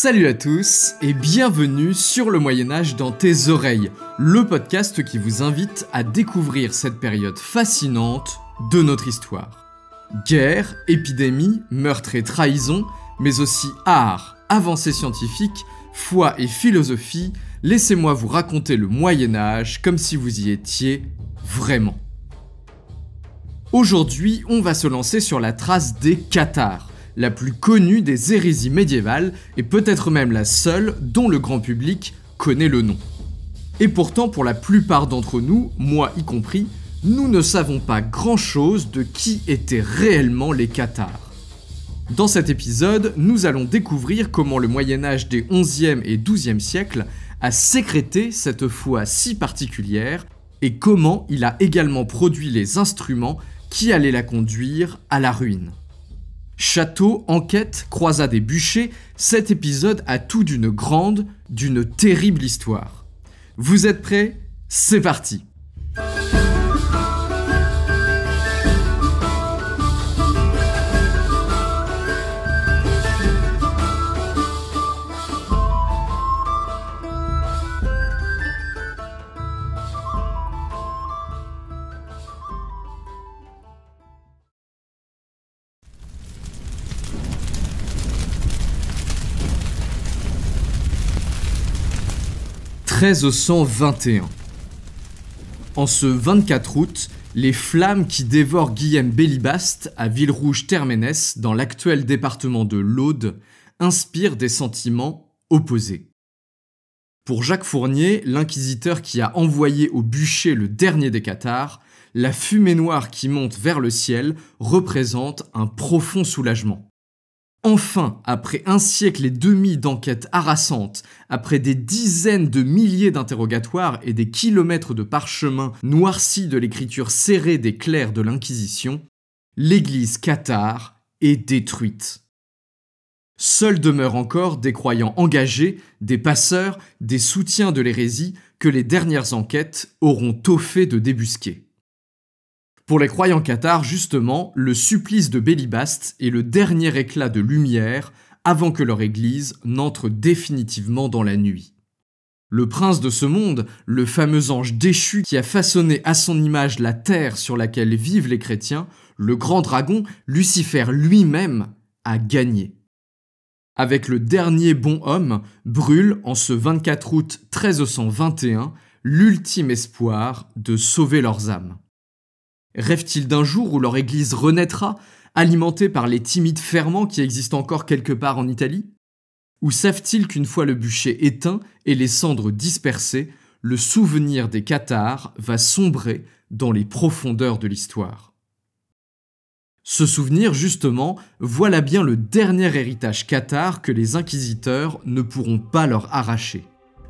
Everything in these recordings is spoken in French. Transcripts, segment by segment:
Salut à tous et bienvenue sur le Moyen-Âge dans tes oreilles, le podcast qui vous invite à découvrir cette période fascinante de notre histoire. Guerre, épidémie, meurtre et trahison, mais aussi art, avancées scientifiques, foi et philosophie, laissez-moi vous raconter le Moyen-Âge comme si vous y étiez vraiment. Aujourd'hui, on va se lancer sur la trace des cathares, la plus connue des hérésies médiévales et peut-être même la seule dont le grand public connaît le nom. Et pourtant, pour la plupart d'entre nous, moi y compris, nous ne savons pas grand-chose de qui étaient réellement les cathares. Dans cet épisode, nous allons découvrir comment le Moyen-Âge des 11e et 12e siècles a sécrété cette foi si particulière et comment il a également produit les instruments qui allaient la conduire à la ruine. Château, enquête, croisade et bûcher, cet épisode a tout d'une grande, d'une terrible histoire. Vous êtes prêts ? C'est parti ! « 1321. En ce 24 août, les flammes qui dévorent Guillaume Bélibaste à Villerouge-Terménès, dans l'actuel département de l'Aude, inspirent des sentiments opposés. Pour Jacques Fournier, l'inquisiteur qui a envoyé au bûcher le dernier des cathares, la fumée noire qui monte vers le ciel représente un profond soulagement. Enfin, après un siècle et demi d'enquêtes harassantes, après des dizaines de milliers d'interrogatoires et des kilomètres de parchemins noircis de l'écriture serrée des clercs de l'Inquisition, l'église cathare est détruite. Seuls demeurent encore des croyants engagés, des passeurs, des soutiens de l'hérésie que les dernières enquêtes auront tôt fait de débusquer. Pour les croyants cathares, justement, le supplice de Bélibaste est le dernier éclat de lumière avant que leur église n'entre définitivement dans la nuit. Le prince de ce monde, le fameux ange déchu qui a façonné à son image la terre sur laquelle vivent les chrétiens, le grand dragon, Lucifer lui-même, a gagné. Avec le dernier bon homme, brûle en ce 24 août 1321 l'ultime espoir de sauver leurs âmes. Rêvent-ils d'un jour où leur église renaîtra, alimentée par les timides ferments qui existent encore quelque part en Italie ? Ou savent-ils qu'une fois le bûcher éteint et les cendres dispersées, le souvenir des cathares va sombrer dans les profondeurs de l'histoire ? Ce souvenir, justement, voilà bien le dernier héritage cathare que les inquisiteurs ne pourront pas leur arracher.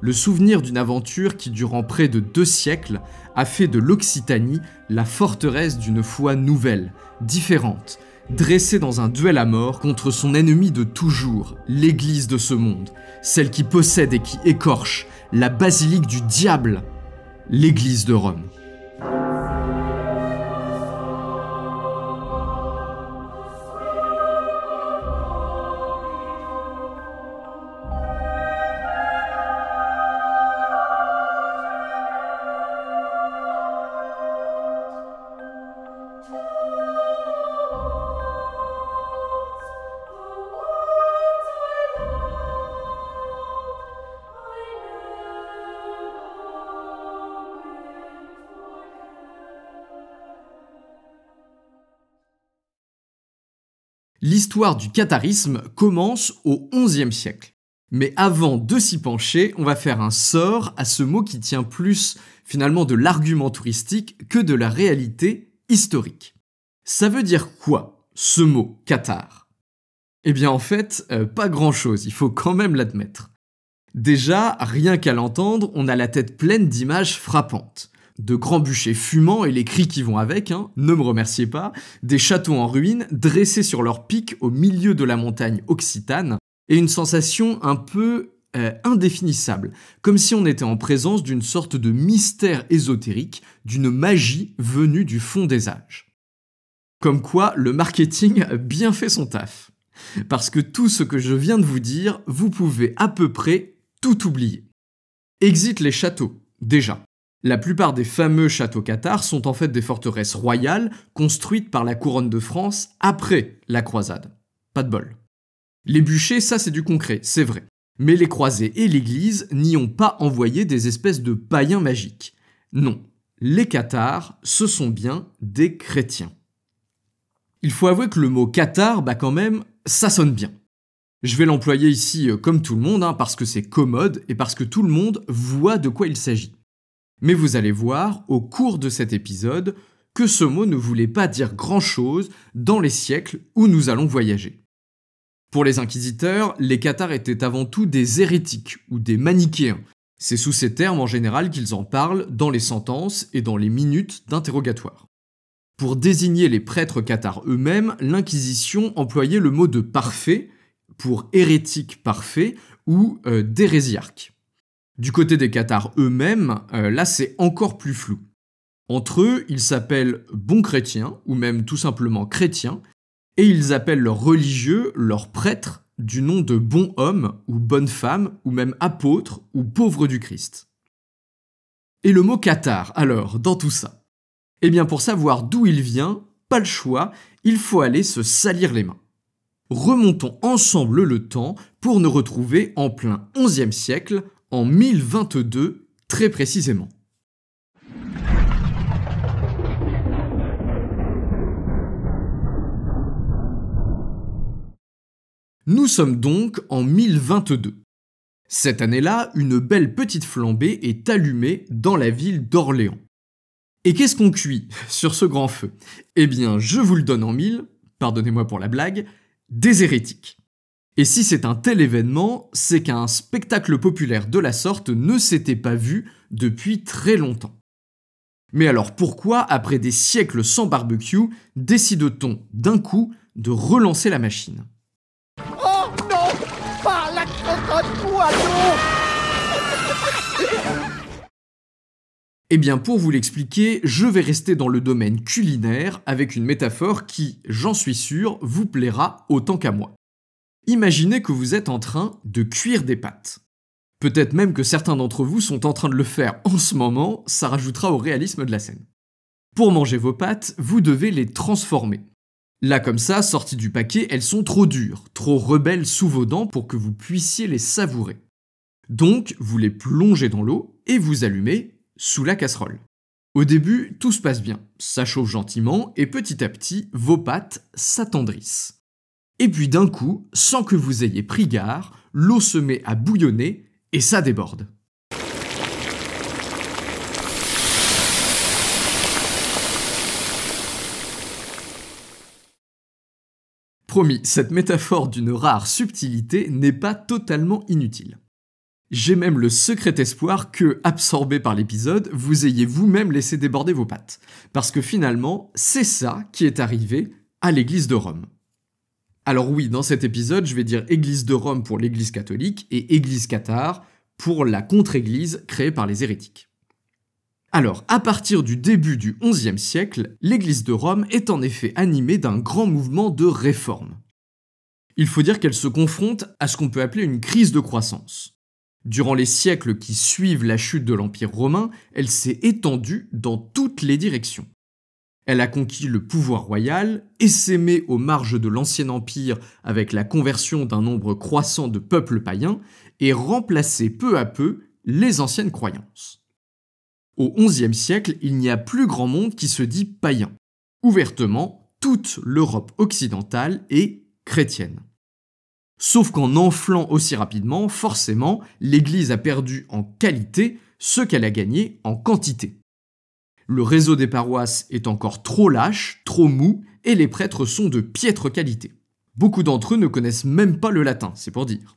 Le souvenir d'une aventure qui, durant près de 2 siècles, a fait de l'Occitanie la forteresse d'une foi nouvelle, différente, dressée dans un duel à mort contre son ennemi de toujours, l'église de ce monde, celle qui possède et qui écorche, la basilique du diable, l'église de Rome. L'histoire du catharisme commence au XIe siècle. Mais avant de s'y pencher, on va faire un sort à ce mot qui tient plus finalement de l'argument touristique que de la réalité historique. Ça veut dire quoi, ce mot cathare ? Eh bien en fait, pas grand-chose, il faut quand même l'admettre. Déjà, rien qu'à l'entendre, on a la tête pleine d'images frappantes. De grands bûchers fumants et les cris qui vont avec, ne me remerciez pas, des châteaux en ruine dressés sur leur pic au milieu de la montagne occitane, et une sensation un peu indéfinissable, comme si on était en présence d'une sorte de mystère ésotérique, d'une magie venue du fond des âges. Comme quoi, le marketing a bien fait son taf. Parce que tout ce que je viens de vous dire, vous pouvez à peu près tout oublier. Exit les châteaux, déjà. La plupart des fameux châteaux cathares sont en fait des forteresses royales construites par la couronne de France après la croisade. Pas de bol. Les bûchers, ça c'est du concret, c'est vrai. Mais les croisés et l'église n'y ont pas envoyé des espèces de païens magiques. Non, les cathares, ce sont bien des chrétiens. Il faut avouer que le mot cathare, quand même, ça sonne bien. Je vais l'employer ici comme tout le monde, parce que c'est commode et parce que tout le monde voit de quoi il s'agit. Mais vous allez voir, au cours de cet épisode, que ce mot ne voulait pas dire grand-chose dans les siècles où nous allons voyager. Pour les inquisiteurs, les cathares étaient avant tout des hérétiques ou des manichéens. C'est sous ces termes en général qu'ils en parlent dans les sentences et dans les minutes d'interrogatoire. Pour désigner les prêtres cathares eux-mêmes, l'Inquisition employait le mot de parfait pour hérétique parfait ou d'hérésiarque. Du côté des cathares eux-mêmes, là c'est encore plus flou. Entre eux, ils s'appellent bons chrétiens ou même tout simplement chrétiens, et ils appellent leurs religieux, leurs prêtres, du nom de bons hommes ou bonnes femmes ou même apôtres ou pauvres du Christ. Et le mot cathare, alors, dans tout ça? Eh bien pour savoir d'où il vient, pas le choix, il faut aller se salir les mains. Remontons ensemble le temps pour nous retrouver en plein XIe siècle, en 1022 très précisément. Nous sommes donc en 1022. Cette année-là, une belle petite flambée est allumée dans la ville d'Orléans. Et qu'est-ce qu'on cuit sur ce grand feu? Eh bien, je vous le donne en mille, pardonnez-moi pour la blague, des hérétiques. Et si c'est un tel événement, c'est qu'un spectacle populaire de la sorte ne s'était pas vu depuis très longtemps. Mais alors pourquoi, après des siècles sans barbecue, décide-t-on d'un coup de relancer la machine? Oh non, pas la crotte poireau. Eh bien pour vous l'expliquer, je vais rester dans le domaine culinaire avec une métaphore qui, j'en suis sûr, vous plaira autant qu'à moi. Imaginez que vous êtes en train de cuire des pâtes. Peut-être même que certains d'entre vous sont en train de le faire en ce moment, ça rajoutera au réalisme de la scène. Pour manger vos pâtes, vous devez les transformer. Là comme ça, sorties du paquet, elles sont trop dures, trop rebelles sous vos dents pour que vous puissiez les savourer. Donc, vous les plongez dans l'eau et vous allumez sous la casserole. Au début, tout se passe bien, ça chauffe gentiment et petit à petit, vos pâtes s'attendrissent. Et puis d'un coup, sans que vous ayez pris garde, l'eau se met à bouillonner et ça déborde. Promis, cette métaphore d'une rare subtilité n'est pas totalement inutile. J'ai même le secret espoir que, absorbé par l'épisode, vous ayez vous-même laissé déborder vos pâtes. Parce que finalement, c'est ça qui est arrivé à l'église de Rome. Alors oui, dans cet épisode, je vais dire église de Rome pour l'église catholique et église cathare pour la contre-église créée par les hérétiques. Alors, à partir du début du XIe siècle, l'église de Rome est en effet animée d'un grand mouvement de réforme. Il faut dire qu'elle se confronte à ce qu'on peut appeler une crise de croissance. Durant les siècles qui suivent la chute de l'Empire romain, elle s'est étendue dans toutes les directions. Elle a conquis le pouvoir royal, essaimé aux marges de l'ancien empire avec la conversion d'un nombre croissant de peuples païens, et remplacé peu à peu les anciennes croyances. Au XIe siècle, il n'y a plus grand monde qui se dit païen. Ouvertement, toute l'Europe occidentale est chrétienne. Sauf qu'en enflant aussi rapidement, forcément, l'Église a perdu en qualité ce qu'elle a gagné en quantité. Le réseau des paroisses est encore trop lâche, trop mou, et les prêtres sont de piètre qualité. Beaucoup d'entre eux ne connaissent même pas le latin, c'est pour dire.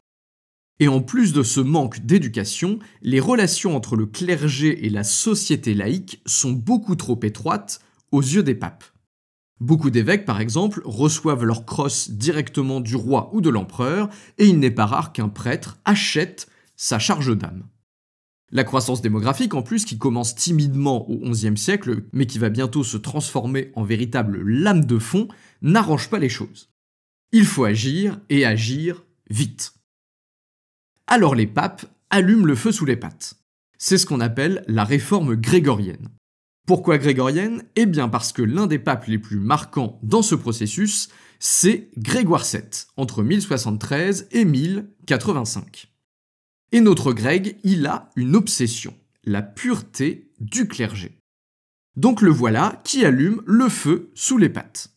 Et en plus de ce manque d'éducation, les relations entre le clergé et la société laïque sont beaucoup trop étroites aux yeux des papes. Beaucoup d'évêques, par exemple, reçoivent leur crosse directement du roi ou de l'empereur, et il n'est pas rare qu'un prêtre achète sa charge d'âme. La croissance démographique, en plus, qui commence timidement au XIe siècle, mais qui va bientôt se transformer en véritable lame de fond, n'arrange pas les choses. Il faut agir, et agir vite. Alors les papes allument le feu sous les pattes. C'est ce qu'on appelle la réforme grégorienne. Pourquoi grégorienne? Eh bien parce que l'un des papes les plus marquants dans ce processus, c'est Grégoire VII, entre 1073 et 1085. Et notre Greg, il a une obsession, la pureté du clergé. Donc le voilà qui allume le feu sous les pattes.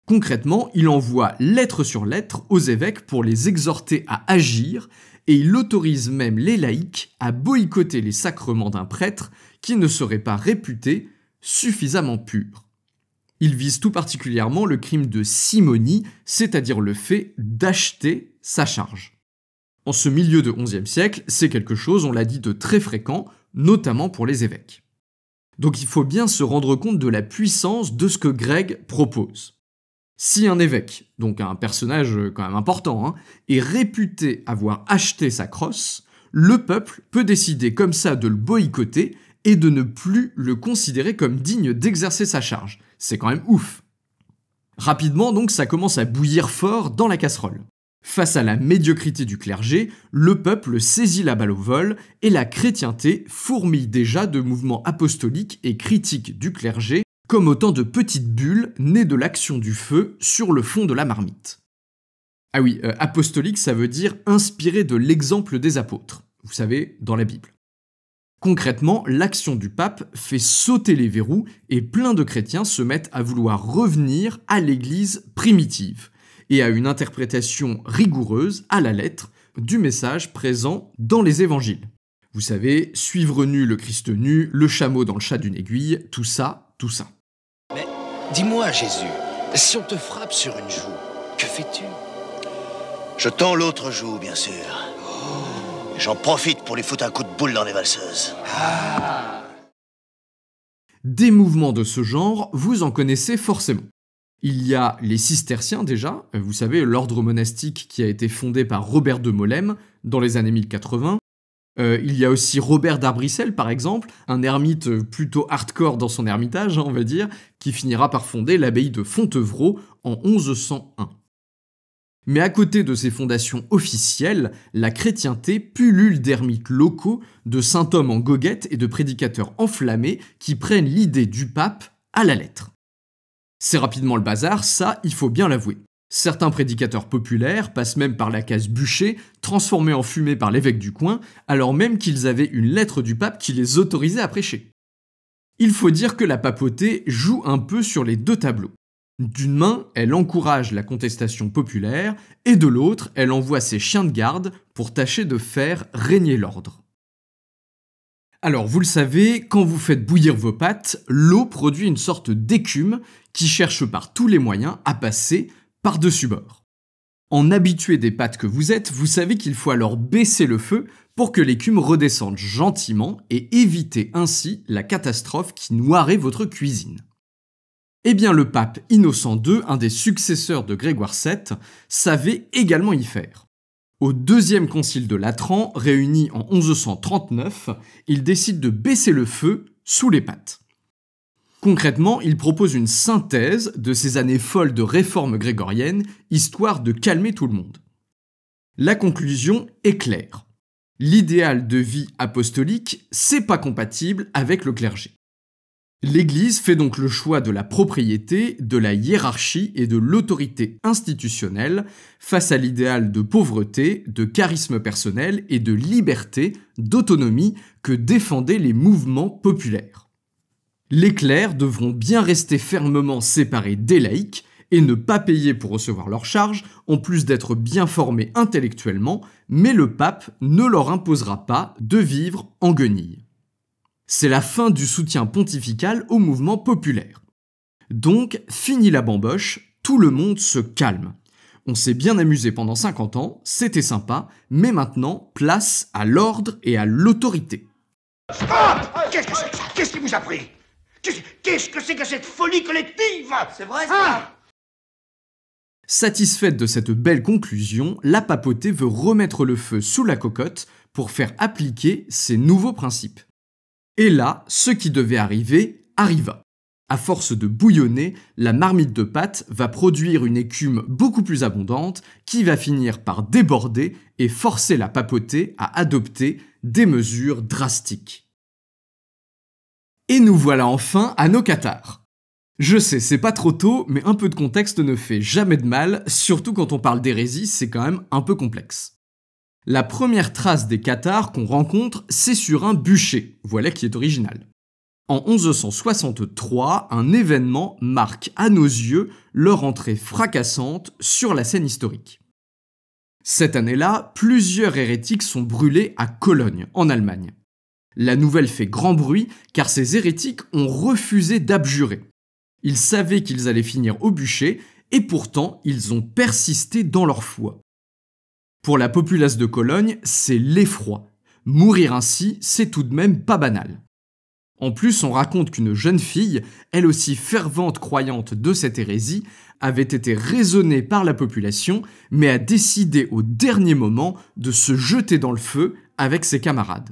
Concrètement, il envoie lettre sur lettre aux évêques pour les exhorter à agir, et il autorise même les laïcs à boycotter les sacrements d'un prêtre qui ne serait pas réputé suffisamment pur. Il vise tout particulièrement le crime de simonie, c'est-à-dire le fait d'acheter sa charge. En ce milieu de XIe siècle, c'est quelque chose, on l'a dit, de très fréquent, notamment pour les évêques. Donc il faut bien se rendre compte de la puissance de ce que Greg propose. Si un évêque, donc un personnage quand même important, est réputé avoir acheté sa crosse, le peuple peut décider comme ça de le boycotter et de ne plus le considérer comme digne d'exercer sa charge. C'est quand même ouf. Rapidement donc, ça commence à bouillir fort dans la casserole. Face à la médiocrité du clergé, le peuple saisit la balle au vol et la chrétienté fourmille déjà de mouvements apostoliques et critiques du clergé comme autant de petites bulles nées de l'action du feu sur le fond de la marmite. Ah oui, apostolique, ça veut dire inspiré de l'exemple des apôtres, vous savez, dans la Bible. Concrètement, l'action du pape fait sauter les verrous et plein de chrétiens se mettent à vouloir revenir à l'Église primitive et à une interprétation rigoureuse, à la lettre, du message présent dans les évangiles. Vous savez, suivre nu le Christ nu, le chameau dans le chat d'une aiguille, tout ça, tout ça. Mais dis-moi, Jésus, si on te frappe sur une joue, que fais-tu? Je tends l'autre joue, bien sûr. Et j'en profite pour lui foutre un coup de boule dans les valseuses. Des mouvements de ce genre, vous en connaissez forcément. Il y a les cisterciens déjà, vous savez, l'ordre monastique qui a été fondé par Robert de Molesme dans les années 1080. Il y a aussi Robert d'Arbrissel, par exemple, un ermite plutôt hardcore dans son ermitage, on va dire, qui finira par fonder l'abbaye de Fontevraud en 1101. Mais à côté de ces fondations officielles, la chrétienté pullule d'ermites locaux, de saint-hommes en goguette et de prédicateurs enflammés qui prennent l'idée du pape à la lettre. C'est rapidement le bazar, ça, il faut bien l'avouer. Certains prédicateurs populaires passent même par la case bûcher, transformés en fumée par l'évêque du coin, alors même qu'ils avaient une lettre du pape qui les autorisait à prêcher. Il faut dire que la papauté joue un peu sur les deux tableaux. D'une main, elle encourage la contestation populaire, et de l'autre, elle envoie ses chiens de garde pour tâcher de faire régner l'ordre. Alors, vous le savez, quand vous faites bouillir vos pâtes, l'eau produit une sorte d'écume qui cherche par tous les moyens à passer par-dessus bord. En habitué des pâtes que vous êtes, vous savez qu'il faut alors baisser le feu pour que l'écume redescende gentiment et éviter ainsi la catastrophe qui noierait votre cuisine. Eh bien le pape Innocent II, un des successeurs de Grégoire VII, savait également y faire. Au deuxième concile de Latran, réuni en 1139, il décide de baisser le feu sous les pâtes. Concrètement, il propose une synthèse de ces années folles de réforme grégorienne, histoire de calmer tout le monde. La conclusion est claire. L'idéal de vie apostolique, c'est pas compatible avec le clergé. L'Église fait donc le choix de la propriété, de la hiérarchie et de l'autorité institutionnelle face à l'idéal de pauvreté, de charisme personnel et de liberté, d'autonomie que défendaient les mouvements populaires. Les clercs devront bien rester fermement séparés des laïcs et ne pas payer pour recevoir leurs charges, en plus d'être bien formés intellectuellement, mais le pape ne leur imposera pas de vivre en guenilles. C'est la fin du soutien pontifical au mouvement populaire. Donc, fini la bamboche, tout le monde se calme. On s'est bien amusé pendant 50 ans, c'était sympa, mais maintenant, place à l'ordre et à l'autorité. Ah, qu'est-ce que c'est que ça? Qu'est-ce qui vous a pris? Qu'est-ce que c'est que cette folie collective? C'est vrai ça? Satisfaite de cette belle conclusion, la papauté veut remettre le feu sous la cocotte pour faire appliquer ses nouveaux principes. Et là, ce qui devait arriver, arriva. À force de bouillonner, la marmite de pâte va produire une écume beaucoup plus abondante qui va finir par déborder et forcer la papauté à adopter des mesures drastiques. Et nous voilà enfin à nos cathares. Je sais, c'est pas trop tôt, mais un peu de contexte ne fait jamais de mal, surtout quand on parle d'hérésie, c'est quand même un peu complexe. La première trace des cathares qu'on rencontre, c'est sur un bûcher, voilà qui est original. En 1163, un événement marque à nos yeux leur entrée fracassante sur la scène historique. Cette année-là, plusieurs hérétiques sont brûlés à Cologne, en Allemagne. La nouvelle fait grand bruit car ces hérétiques ont refusé d'abjurer. Ils savaient qu'ils allaient finir au bûcher et pourtant ils ont persisté dans leur foi. Pour la populace de Cologne, c'est l'effroi. Mourir ainsi, c'est tout de même pas banal. En plus, on raconte qu'une jeune fille, elle aussi fervente croyante de cette hérésie, avait été raisonnée par la population, mais a décidé au dernier moment de se jeter dans le feu avec ses camarades.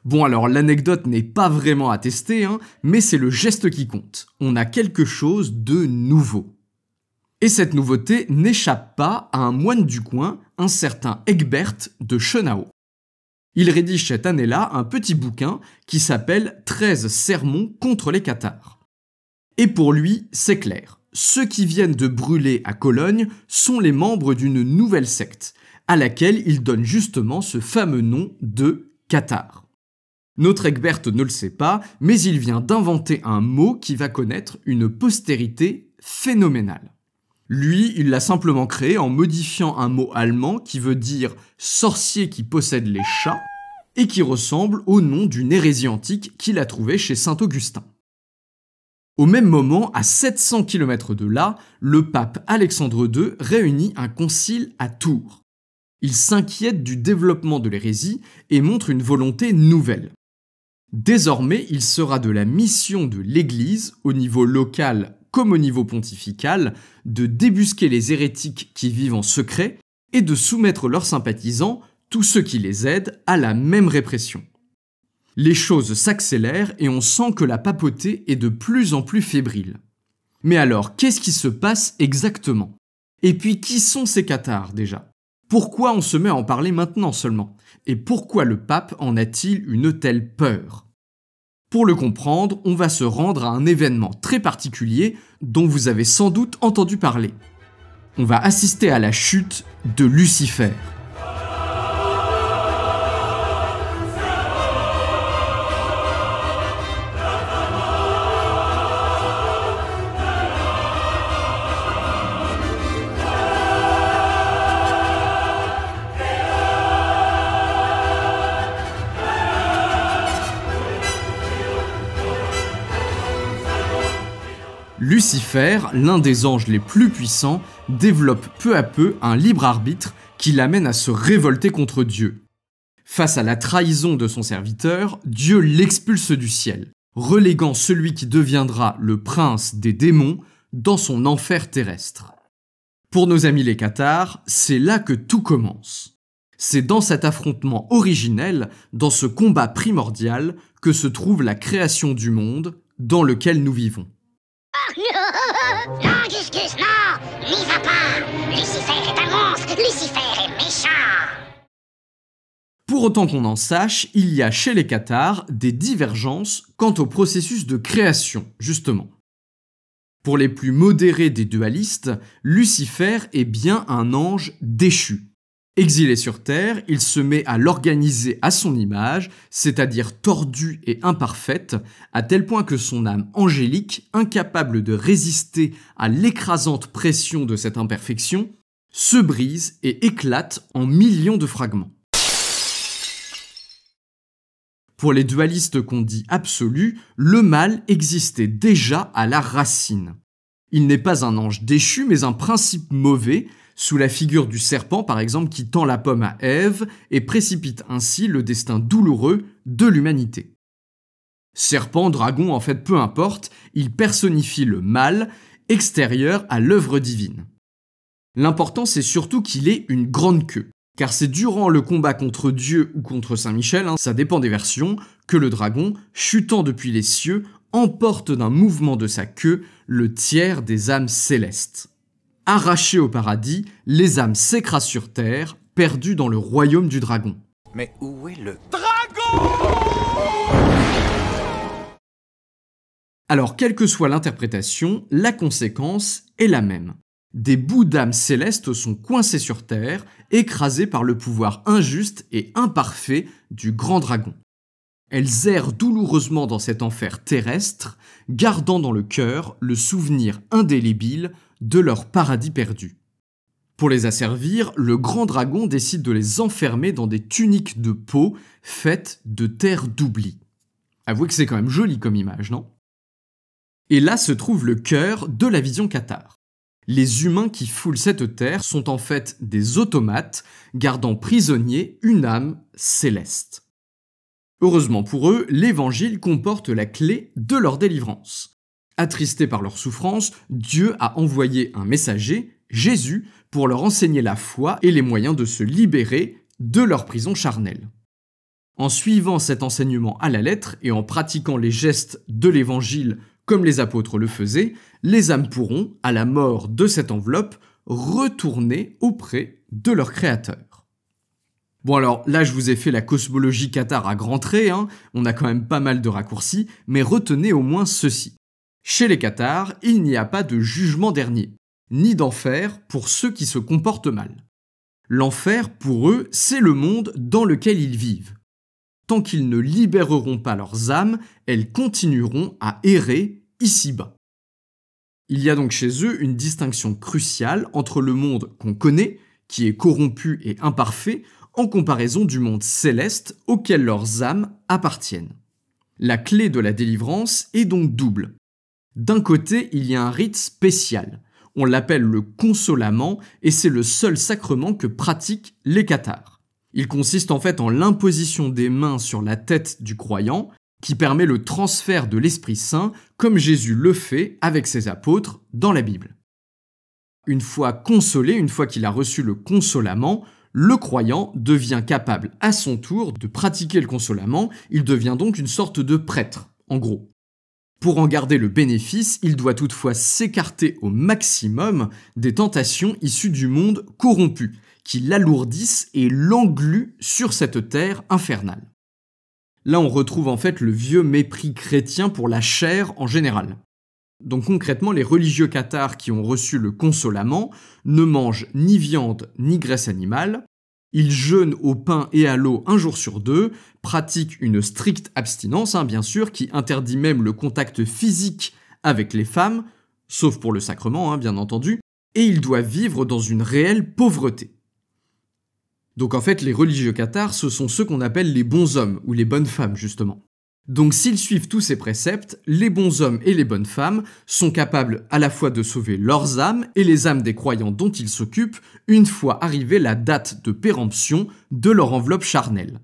Bon alors, l'anecdote n'est pas vraiment attestée, mais c'est le geste qui compte. On a quelque chose de nouveau. Et cette nouveauté n'échappe pas à un moine du coin, un certain Egbert de Schönau. Il rédige cette année-là un petit bouquin qui s'appelle « 13 sermons contre les cathares ». Et pour lui, c'est clair, ceux qui viennent de brûler à Cologne sont les membres d'une nouvelle secte, à laquelle il donne justement ce fameux nom de cathares. Notre Egbert ne le sait pas, mais il vient d'inventer un mot qui va connaître une postérité phénoménale. Lui, il l'a simplement créé en modifiant un mot allemand qui veut dire « sorcier qui possède les chats » et qui ressemble au nom d'une hérésie antique qu'il a trouvée chez saint Augustin. Au même moment, à 700 km de là, le pape Alexandre II réunit un concile à Tours. Il s'inquiète du développement de l'hérésie et montre une volonté nouvelle. Désormais, il sera de la mission de l'Église, au niveau local comme au niveau pontifical, de débusquer les hérétiques qui vivent en secret et de soumettre leurs sympathisants, tous ceux qui les aident, à la même répression. Les choses s'accélèrent et on sent que la papauté est de plus en plus fébrile. Mais alors, qu'est-ce qui se passe exactement? Et puis, qui sont ces cathares déjà? Pourquoi on se met à en parler maintenant seulement? Et pourquoi le pape en a-t-il une telle peur? Pour le comprendre, on va se rendre à un événement très particulier dont vous avez sans doute entendu parler. On va assister à la chute de Lucifer. Lucifer, l'un des anges les plus puissants, développe peu à peu un libre arbitre qui l'amène à se révolter contre Dieu. Face à la trahison de son serviteur, Dieu l'expulse du ciel, reléguant celui qui deviendra le prince des démons dans son enfer terrestre. Pour nos amis les cathares, c'est là que tout commence. C'est dans cet affrontement originel, dans ce combat primordial, que se trouve la création du monde dans lequel nous vivons. Non, Gus, non! N'y va pas! Lucifer est un monstre! Lucifer est méchant! Pour autant qu'on en sache, il y a chez les cathares des divergences quant au processus de création, justement. Pour les plus modérés des dualistes, Lucifer est bien un ange déchu. Exilé sur Terre, il se met à l'organiser à son image, c'est-à-dire tordue et imparfaite, à tel point que son âme angélique, incapable de résister à l'écrasante pression de cette imperfection, se brise et éclate en millions de fragments. Pour les dualistes qu'on dit absolus, le mal existait déjà à la racine. Il n'est pas un ange déchu, mais un principe mauvais, sous la figure du serpent par exemple qui tend la pomme à Ève et précipite ainsi le destin douloureux de l'humanité. Serpent, dragon, en fait peu importe, il personnifie le mal, extérieur à l'œuvre divine. L'important c'est surtout qu'il ait une grande queue, car c'est durant le combat contre Dieu ou contre Saint Michel, ça dépend des versions, que le dragon, chutant depuis les cieux, emporte d'un mouvement de sa queue le tiers des âmes célestes. Arrachées au paradis, les âmes s'écrasent sur terre, perdues dans le royaume du dragon. Mais où est le... Alors, quelle que soit l'interprétation, la conséquence est la même. Des bouts d'âmes célestes sont coincés sur terre, écrasés par le pouvoir injuste et imparfait du grand dragon. Elles errent douloureusement dans cet enfer terrestre, gardant dans le cœur le souvenir indélébile de leur paradis perdu. Pour les asservir, le grand dragon décide de les enfermer dans des tuniques de peau faites de terre d'oubli. Avouez que c'est quand même joli comme image, non ? Et là se trouve le cœur de la vision cathare. Les humains qui foulent cette terre sont en fait des automates, gardant prisonnier une âme céleste. Heureusement pour eux, l'évangile comporte la clé de leur délivrance. Attristés par leur souffrance, Dieu a envoyé un messager, Jésus, pour leur enseigner la foi et les moyens de se libérer de leur prison charnelle. En suivant cet enseignement à la lettre et en pratiquant les gestes de l'évangile comme les apôtres le faisaient, les âmes pourront, à la mort de cette enveloppe, retourner auprès de leur Créateur. Bon alors, là je vous ai fait la cosmologie cathare à grands traits, on a quand même pas mal de raccourcis, mais retenez au moins ceci. Chez les cathares, il n'y a pas de jugement dernier, ni d'enfer pour ceux qui se comportent mal. L'enfer, pour eux, c'est le monde dans lequel ils vivent. Tant qu'ils ne libéreront pas leurs âmes, elles continueront à errer ici-bas. Il y a donc chez eux une distinction cruciale entre le monde qu'on connaît, qui est corrompu et imparfait, en comparaison du monde céleste auquel leurs âmes appartiennent. La clé de la délivrance est donc double. D'un côté, il y a un rite spécial. On l'appelle le consolament et c'est le seul sacrement que pratiquent les cathares. Il consiste en fait en l'imposition des mains sur la tête du croyant qui permet le transfert de l'Esprit Saint comme Jésus le fait avec ses apôtres dans la Bible. Une fois consolé, une fois qu'il a reçu le consolament, le croyant devient capable à son tour de pratiquer le consolament, il devient donc une sorte de prêtre, en gros. Pour en garder le bénéfice, il doit toutefois s'écarter au maximum des tentations issues du monde corrompu, qui l'alourdissent et l'engluent sur cette terre infernale. Là, on retrouve en fait le vieux mépris chrétien pour la chair en général. Donc concrètement, les religieux cathares qui ont reçu le consolament ne mangent ni viande ni graisse animale, ils jeûnent au pain et à l'eau un jour sur 2, pratiquent une stricte abstinence, bien sûr, qui interdit même le contact physique avec les femmes, sauf pour le sacrement, bien entendu, et ils doivent vivre dans une réelle pauvreté. Donc en fait, les religieux cathares, ce sont ceux qu'on appelle les bons hommes, ou les bonnes femmes, justement. Donc s'ils suivent tous ces préceptes, les bons hommes et les bonnes femmes sont capables à la fois de sauver leurs âmes et les âmes des croyants dont ils s'occupent, une fois arrivée la date de péremption de leur enveloppe charnelle.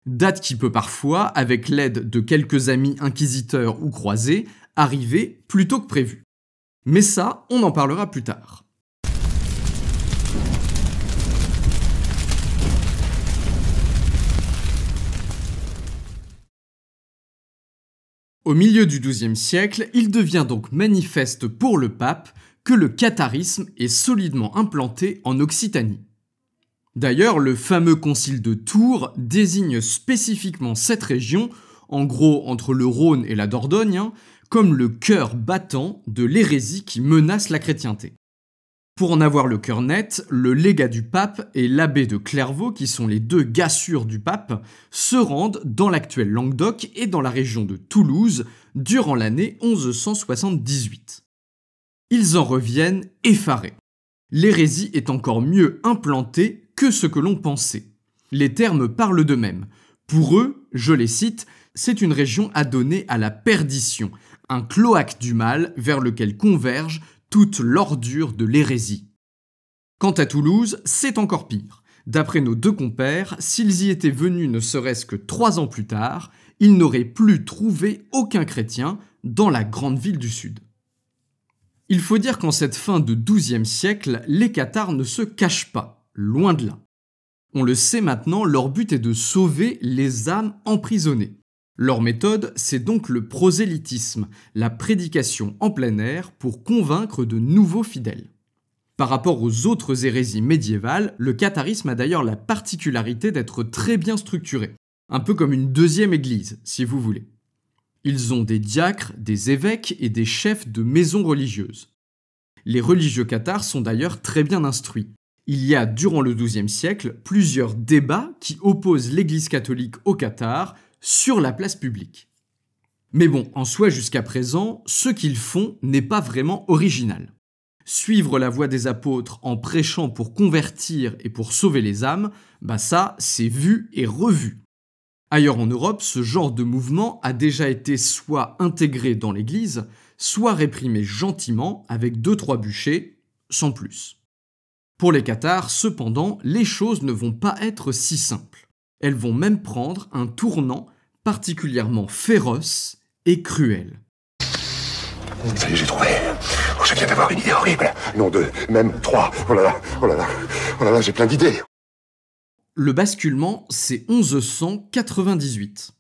Date qui peut parfois, avec l'aide de quelques amis inquisiteurs ou croisés, arriver plus tôt que prévu. Mais ça, on en parlera plus tard. Au milieu du XIIe siècle, il devient donc manifeste pour le pape que le catharisme est solidement implanté en Occitanie. D'ailleurs, le fameux concile de Tours désigne spécifiquement cette région, en gros entre le Rhône et la Dordogne, comme le cœur battant de l'hérésie qui menace la chrétienté. Pour en avoir le cœur net, le légat du pape et l'abbé de Clairvaux, qui sont les deux gars sûrs du pape, se rendent dans l'actuel Languedoc et dans la région de Toulouse durant l'année 1178. Ils en reviennent effarés. L'hérésie est encore mieux implantée que ce que l'on pensait. Les termes parlent d'eux-mêmes. Pour eux, je les cite, c'est une région adonnée à la perdition, un cloaque du mal vers lequel converge toute l'ordure de l'hérésie. Quant à Toulouse, c'est encore pire. D'après nos deux compères, s'ils y étaient venus ne serait-ce que 3 ans plus tard, ils n'auraient plus trouvé aucun chrétien dans la grande ville du Sud. Il faut dire qu'en cette fin de XIIe siècle, les cathares ne se cachent pas, loin de là. On le sait maintenant, leur but est de sauver les âmes emprisonnées. Leur méthode, c'est donc le prosélytisme, la prédication en plein air pour convaincre de nouveaux fidèles. Par rapport aux autres hérésies médiévales, le catharisme a d'ailleurs la particularité d'être très bien structuré, un peu comme une deuxième église, si vous voulez. Ils ont des diacres, des évêques et des chefs de maisons religieuses. Les religieux cathares sont d'ailleurs très bien instruits. Il y a, durant le XIIe siècle, plusieurs débats qui opposent l'Église catholique au Qatar sur la place publique. Mais bon, en soi, jusqu'à présent, ce qu'ils font n'est pas vraiment original. Suivre la voie des apôtres en prêchant pour convertir et pour sauver les âmes, ça, c'est vu et revu. Ailleurs en Europe, ce genre de mouvement a déjà été soit intégré dans l'Église, soit réprimé gentiment avec 2-3 bûchers, sans plus. Pour les cathares, cependant, les choses ne vont pas être si simples. Elles vont même prendre un tournant particulièrement féroce et cruel. Ça y est, j'ai trouvé. Oh, je viens d'avoir une idée horrible. Non, 2, même 3. Oh là là, oh là là, oh là là, j'ai plein d'idées. Le basculement, c'est 1198.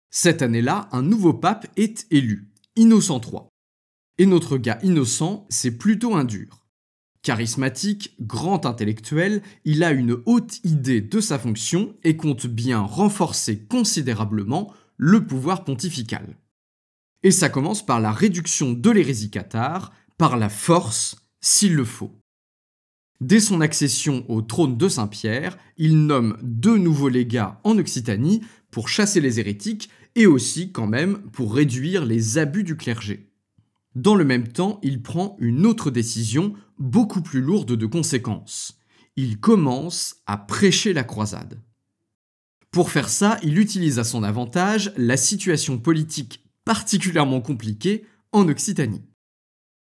Cette année-là, un nouveau pape est élu, Innocent III. Et notre gars Innocent, c'est plutôt un dur. Charismatique, grand intellectuel, il a une haute idée de sa fonction et compte bien renforcer considérablement le pouvoir pontifical. Et ça commence par la réduction de l'hérésie cathare, par la force, s'il le faut. Dès son accession au trône de Saint-Pierre, il nomme 2 nouveaux légats en Occitanie pour chasser les hérétiques et aussi, quand même, pour réduire les abus du clergé. Dans le même temps, il prend une autre décision, beaucoup plus lourde de conséquences. Il commence à prêcher la croisade. Pour faire ça, il utilise à son avantage la situation politique particulièrement compliquée en Occitanie.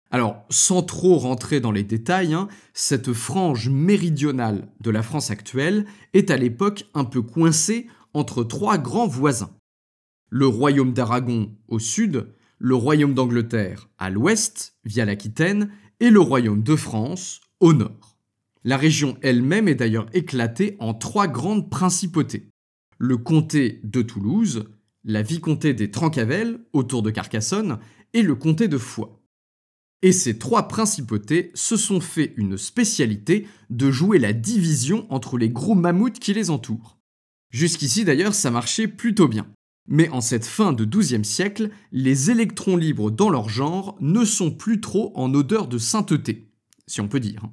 Alors, sans trop rentrer dans les détails, cette frange méridionale de la France actuelle est à l'époque un peu coincée entre 3 grands voisins. Le royaume d'Aragon au sud, le royaume d'Angleterre à l'ouest, via l'Aquitaine, et le royaume de France au nord. La région elle-même est d'ailleurs éclatée en 3 grandes principautés. Le comté de Toulouse, la vicomté des Trencavel, autour de Carcassonne, et le comté de Foix. Et ces 3 principautés se sont fait une spécialité de jouer la division entre les gros mammouths qui les entourent. Jusqu'ici d'ailleurs ça marchait plutôt bien. Mais en cette fin de XIIe siècle, les électrons libres dans leur genre ne sont plus trop en odeur de sainteté, si on peut dire.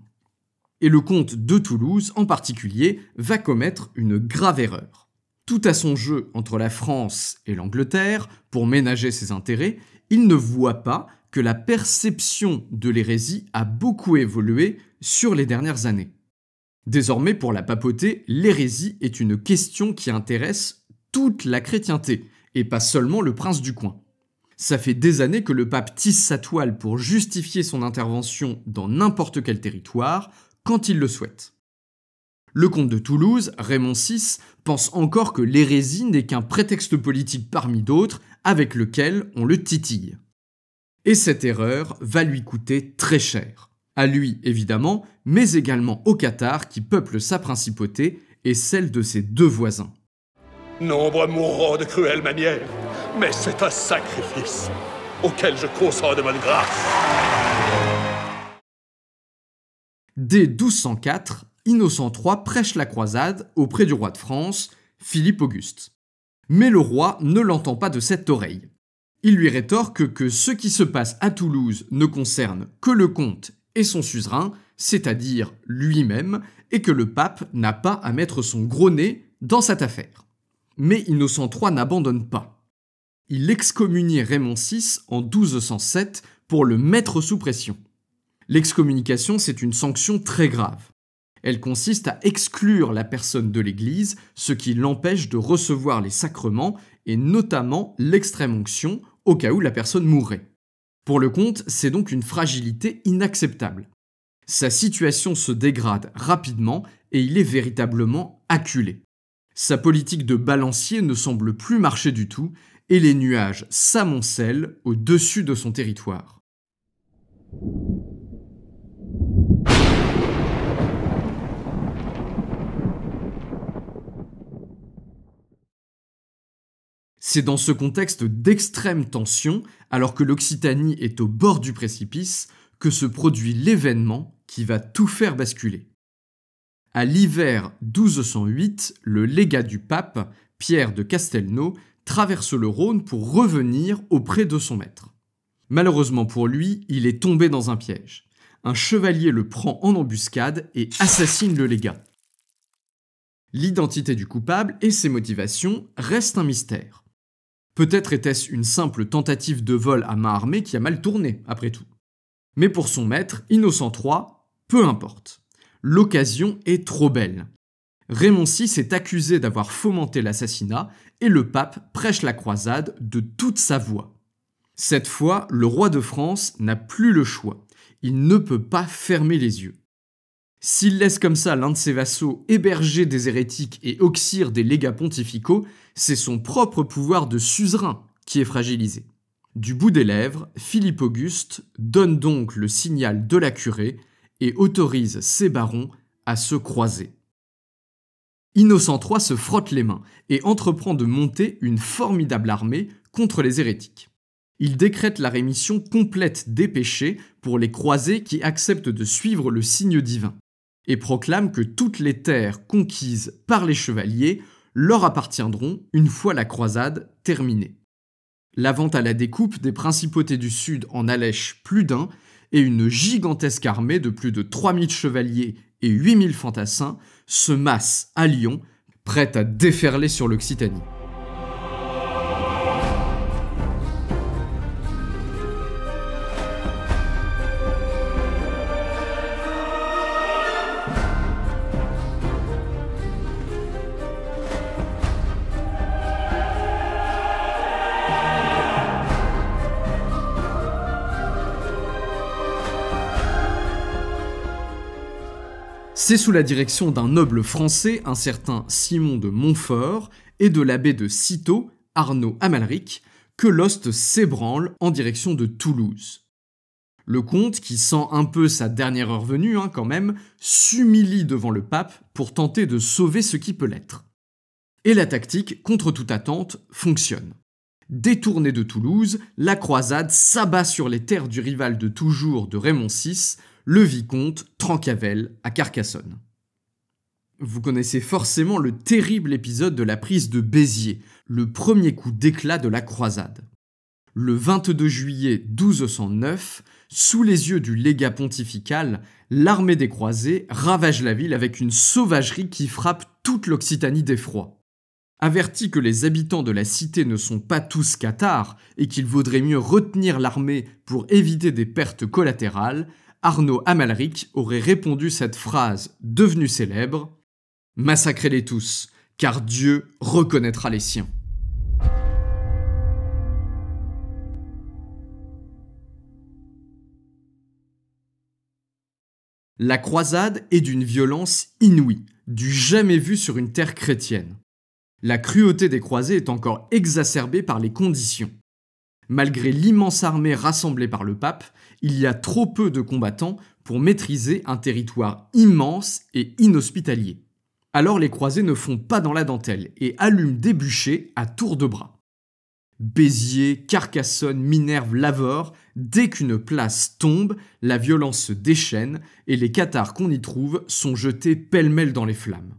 Et le comte de Toulouse en particulier va commettre une grave erreur. Tout à son jeu entre la France et l'Angleterre, pour ménager ses intérêts, il ne voit pas que la perception de l'hérésie a beaucoup évolué sur les dernières années. Désormais, pour la papauté, l'hérésie est une question qui intéresse toute la chrétienté, et pas seulement le prince du coin. Ça fait des années que le pape tisse sa toile pour justifier son intervention dans n'importe quel territoire, quand il le souhaite. Le comte de Toulouse, Raymond VI, pense encore que l'hérésie n'est qu'un prétexte politique parmi d'autres avec lequel on le titille. Et cette erreur va lui coûter très cher. À lui, évidemment, mais également au Qatar qui peuple sa principauté et celle de ses 2 voisins. Nombre mourront de cruelles manières, mais c'est un sacrifice auquel je consens de bonne grâce. Dès 1204, Innocent III prêche la croisade auprès du roi de France, Philippe Auguste. Mais le roi ne l'entend pas de cette oreille. Il lui rétorque que ce qui se passe à Toulouse ne concerne que le comte et son suzerain, c'est-à-dire lui-même, et que le pape n'a pas à mettre son gros nez dans cette affaire. Mais Innocent III n'abandonne pas. Il excommunie Raymond VI en 1207 pour le mettre sous pression. L'excommunication, c'est une sanction très grave. Elle consiste à exclure la personne de l'Église, ce qui l'empêche de recevoir les sacrements et notamment l'extrême-onction au cas où la personne mourrait. Pour le comte, c'est donc une fragilité inacceptable. Sa situation se dégrade rapidement et il est véritablement acculé. Sa politique de balancier ne semble plus marcher du tout et les nuages s'amoncellent au-dessus de son territoire. C'est dans ce contexte d'extrême tension, alors que l'Occitanie est au bord du précipice, que se produit l'événement qui va tout faire basculer. À l'hiver 1208, le légat du pape, Pierre de Castelnau, traverse le Rhône pour revenir auprès de son maître. Malheureusement pour lui, il est tombé dans un piège. Un chevalier le prend en embuscade et assassine le légat. L'identité du coupable et ses motivations restent un mystère. Peut-être était-ce une simple tentative de vol à main armée qui a mal tourné, après tout. Mais pour son maître, Innocent III, peu importe. L'occasion est trop belle. Raymond VI est accusé d'avoir fomenté l'assassinat et le pape prêche la croisade de toute sa voix. Cette fois, le roi de France n'a plus le choix. Il ne peut pas fermer les yeux. S'il laisse comme ça l'un de ses vassaux héberger des hérétiques et auxire des légats pontificaux, c'est son propre pouvoir de suzerain qui est fragilisé. Du bout des lèvres, Philippe Auguste donne donc le signal de la curée et autorise ses barons à se croiser. Innocent III se frotte les mains et entreprend de monter une formidable armée contre les hérétiques. Il décrète la rémission complète des péchés pour les croisés qui acceptent de suivre le signe divin, et proclame que toutes les terres conquises par les chevaliers leur appartiendront une fois la croisade terminée. La vente à la découpe des principautés du Sud en allèche plus d'un, et une gigantesque armée de plus de 3000 chevaliers et 8000 fantassins se masse à Lyon, prête à déferler sur l'Occitanie. C'est sous la direction d'un noble français, un certain Simon de Montfort, et de l'abbé de Cîteaux, Arnaud Amalric, que l'Ost s'ébranle en direction de Toulouse. Le comte, qui sent un peu sa dernière heure venue quand même, s'humilie devant le pape pour tenter de sauver ce qui peut l'être. Et la tactique, contre toute attente, fonctionne. Détournée de Toulouse, la croisade s'abat sur les terres du rival de toujours de Raymond VI, le vicomte Trencavel à Carcassonne. Vous connaissez forcément le terrible épisode de la prise de Béziers, le premier coup d'éclat de la croisade. Le 22 juillet 1209, sous les yeux du légat pontifical, l'armée des croisés ravage la ville avec une sauvagerie qui frappe toute l'Occitanie d'effroi. Averti que les habitants de la cité ne sont pas tous cathares et qu'il vaudrait mieux retenir l'armée pour éviter des pertes collatérales, Arnaud Amalric aurait répondu cette phrase devenue célèbre « Massacrez-les tous, car Dieu reconnaîtra les siens ». La croisade est d'une violence inouïe, du jamais vu sur une terre chrétienne. La cruauté des croisés est encore exacerbée par les conditions. Malgré l'immense armée rassemblée par le pape, il y a trop peu de combattants pour maîtriser un territoire immense et inhospitalier. Alors les croisés ne font pas dans la dentelle et allument des bûchers à tour de bras. Béziers, Carcassonne, Minerve, Lavore, dès qu'une place tombe, la violence se déchaîne et les cathares qu'on y trouve sont jetés pêle-mêle dans les flammes.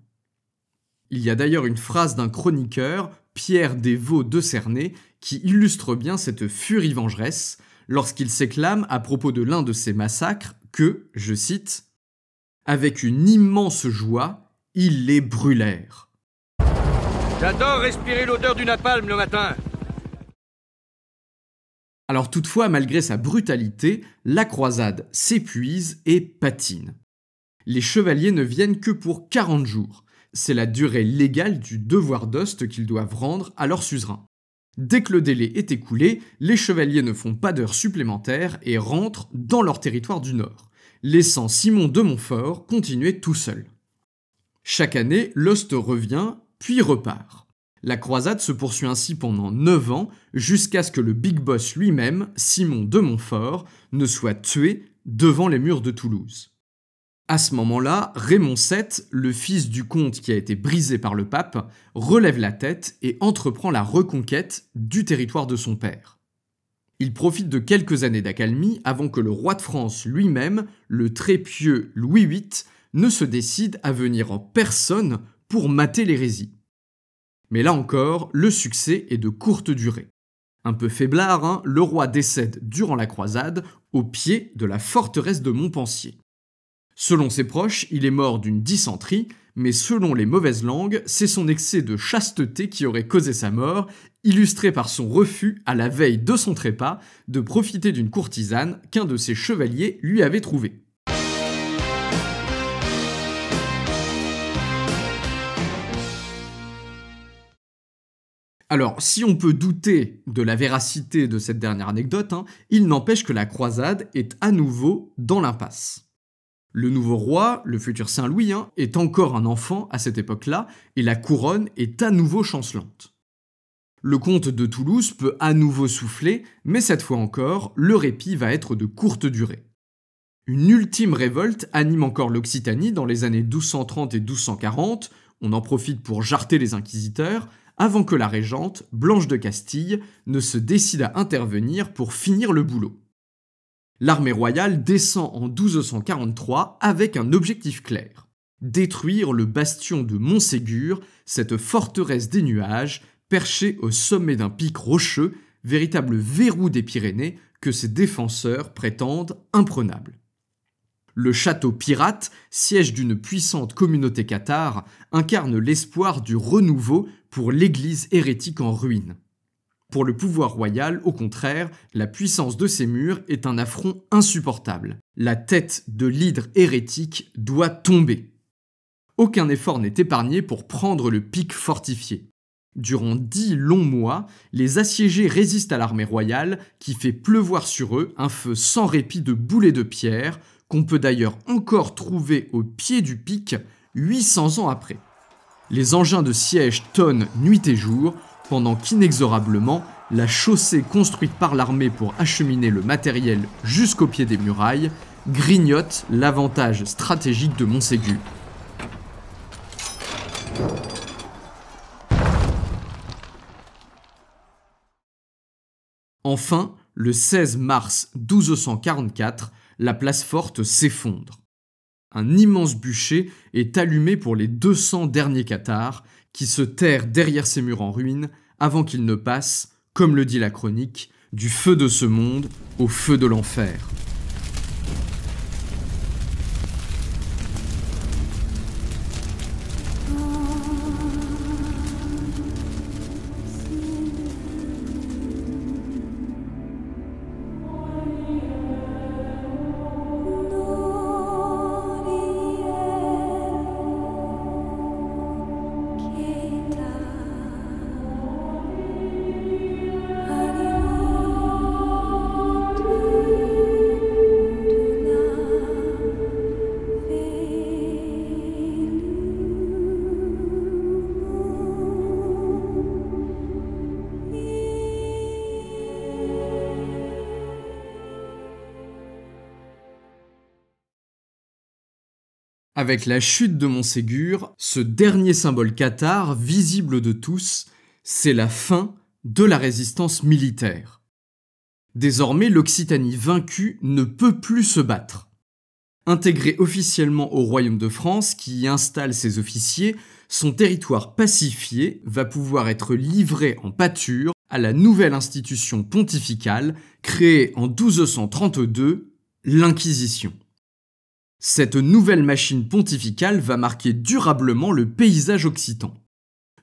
Il y a d'ailleurs une phrase d'un chroniqueur, Pierre Desvaux de Cernay, qui illustre bien cette furie vengeresse lorsqu'il s'éclame à propos de l'un de ces massacres que, je cite, « Avec une immense joie, ils les brûlèrent. » J'adore respirer l'odeur du napalm le matin. Alors toutefois, malgré sa brutalité, la croisade s'épuise et patine. Les chevaliers ne viennent que pour 40 jours. C'est la durée légale du devoir d'ost qu'ils doivent rendre à leur suzerain. Dès que le délai est écoulé, les chevaliers ne font pas d'heures supplémentaires et rentrent dans leur territoire du Nord, laissant Simon de Montfort continuer tout seul. Chaque année, l'ost revient, puis repart. La croisade se poursuit ainsi pendant 9 ans, jusqu'à ce que le Big Boss lui-même, Simon de Montfort, ne soit tué devant les murs de Toulouse. À ce moment-là, Raymond VII, le fils du comte qui a été brisé par le pape, relève la tête et entreprend la reconquête du territoire de son père. Il profite de quelques années d'accalmie avant que le roi de France lui-même, le très pieux Louis VIII, ne se décide à venir en personne pour mater l'hérésie. Mais là encore, le succès est de courte durée. Un peu faiblard, le roi décède durant la croisade au pied de la forteresse de Montpensier. Selon ses proches, il est mort d'une dysenterie, mais selon les mauvaises langues, c'est son excès de chasteté qui aurait causé sa mort, illustré par son refus, à la veille de son trépas, de profiter d'une courtisane qu'un de ses chevaliers lui avait trouvée. Alors, si on peut douter de la véracité de cette dernière anecdote, il n'empêche que la croisade est à nouveau dans l'impasse. Le nouveau roi, le futur Saint-Louis, est encore un enfant à cette époque-là, et la couronne est à nouveau chancelante. Le comte de Toulouse peut à nouveau souffler, mais cette fois encore, le répit va être de courte durée. Une ultime révolte anime encore l'Occitanie dans les années 1230 et 1240, on en profite pour jarter les inquisiteurs, avant que la régente, Blanche de Castille, ne se décide à intervenir pour finir le boulot. L'armée royale descend en 1243 avec un objectif clair: détruire le bastion de Montségur, cette forteresse des nuages, perchée au sommet d'un pic rocheux, véritable verrou des Pyrénées que ses défenseurs prétendent imprenable. Le château pirate, siège d'une puissante communauté cathare, incarne l'espoir du renouveau pour l'église hérétique en ruine. Pour le pouvoir royal, au contraire, la puissance de ces murs est un affront insupportable. La tête de l'hydre hérétique doit tomber. Aucun effort n'est épargné pour prendre le pic fortifié. Durant 10 longs mois, les assiégés résistent à l'armée royale qui fait pleuvoir sur eux un feu sans répit de boulets de pierre qu'on peut d'ailleurs encore trouver au pied du pic 800 ans après. Les engins de siège tonnent nuit et jour, pendant qu'inexorablement, la chaussée construite par l'armée pour acheminer le matériel jusqu'au pied des murailles grignote l'avantage stratégique de Montségur. Enfin, le 16 mars 1244, la place forte s'effondre. Un immense bûcher est allumé pour les 200 derniers cathares qui se terrent derrière ces murs en ruine avant qu'ils ne passent, comme le dit la chronique, du feu de ce monde au feu de l'enfer. Avec la chute de Montségur, ce dernier symbole cathare, visible de tous, c'est la fin de la résistance militaire. Désormais, l'Occitanie vaincue ne peut plus se battre. Intégré officiellement au Royaume de France, qui y installe ses officiers, son territoire pacifié va pouvoir être livré en pâture à la nouvelle institution pontificale créée en 1232, l'Inquisition. Cette nouvelle machine pontificale va marquer durablement le paysage occitan.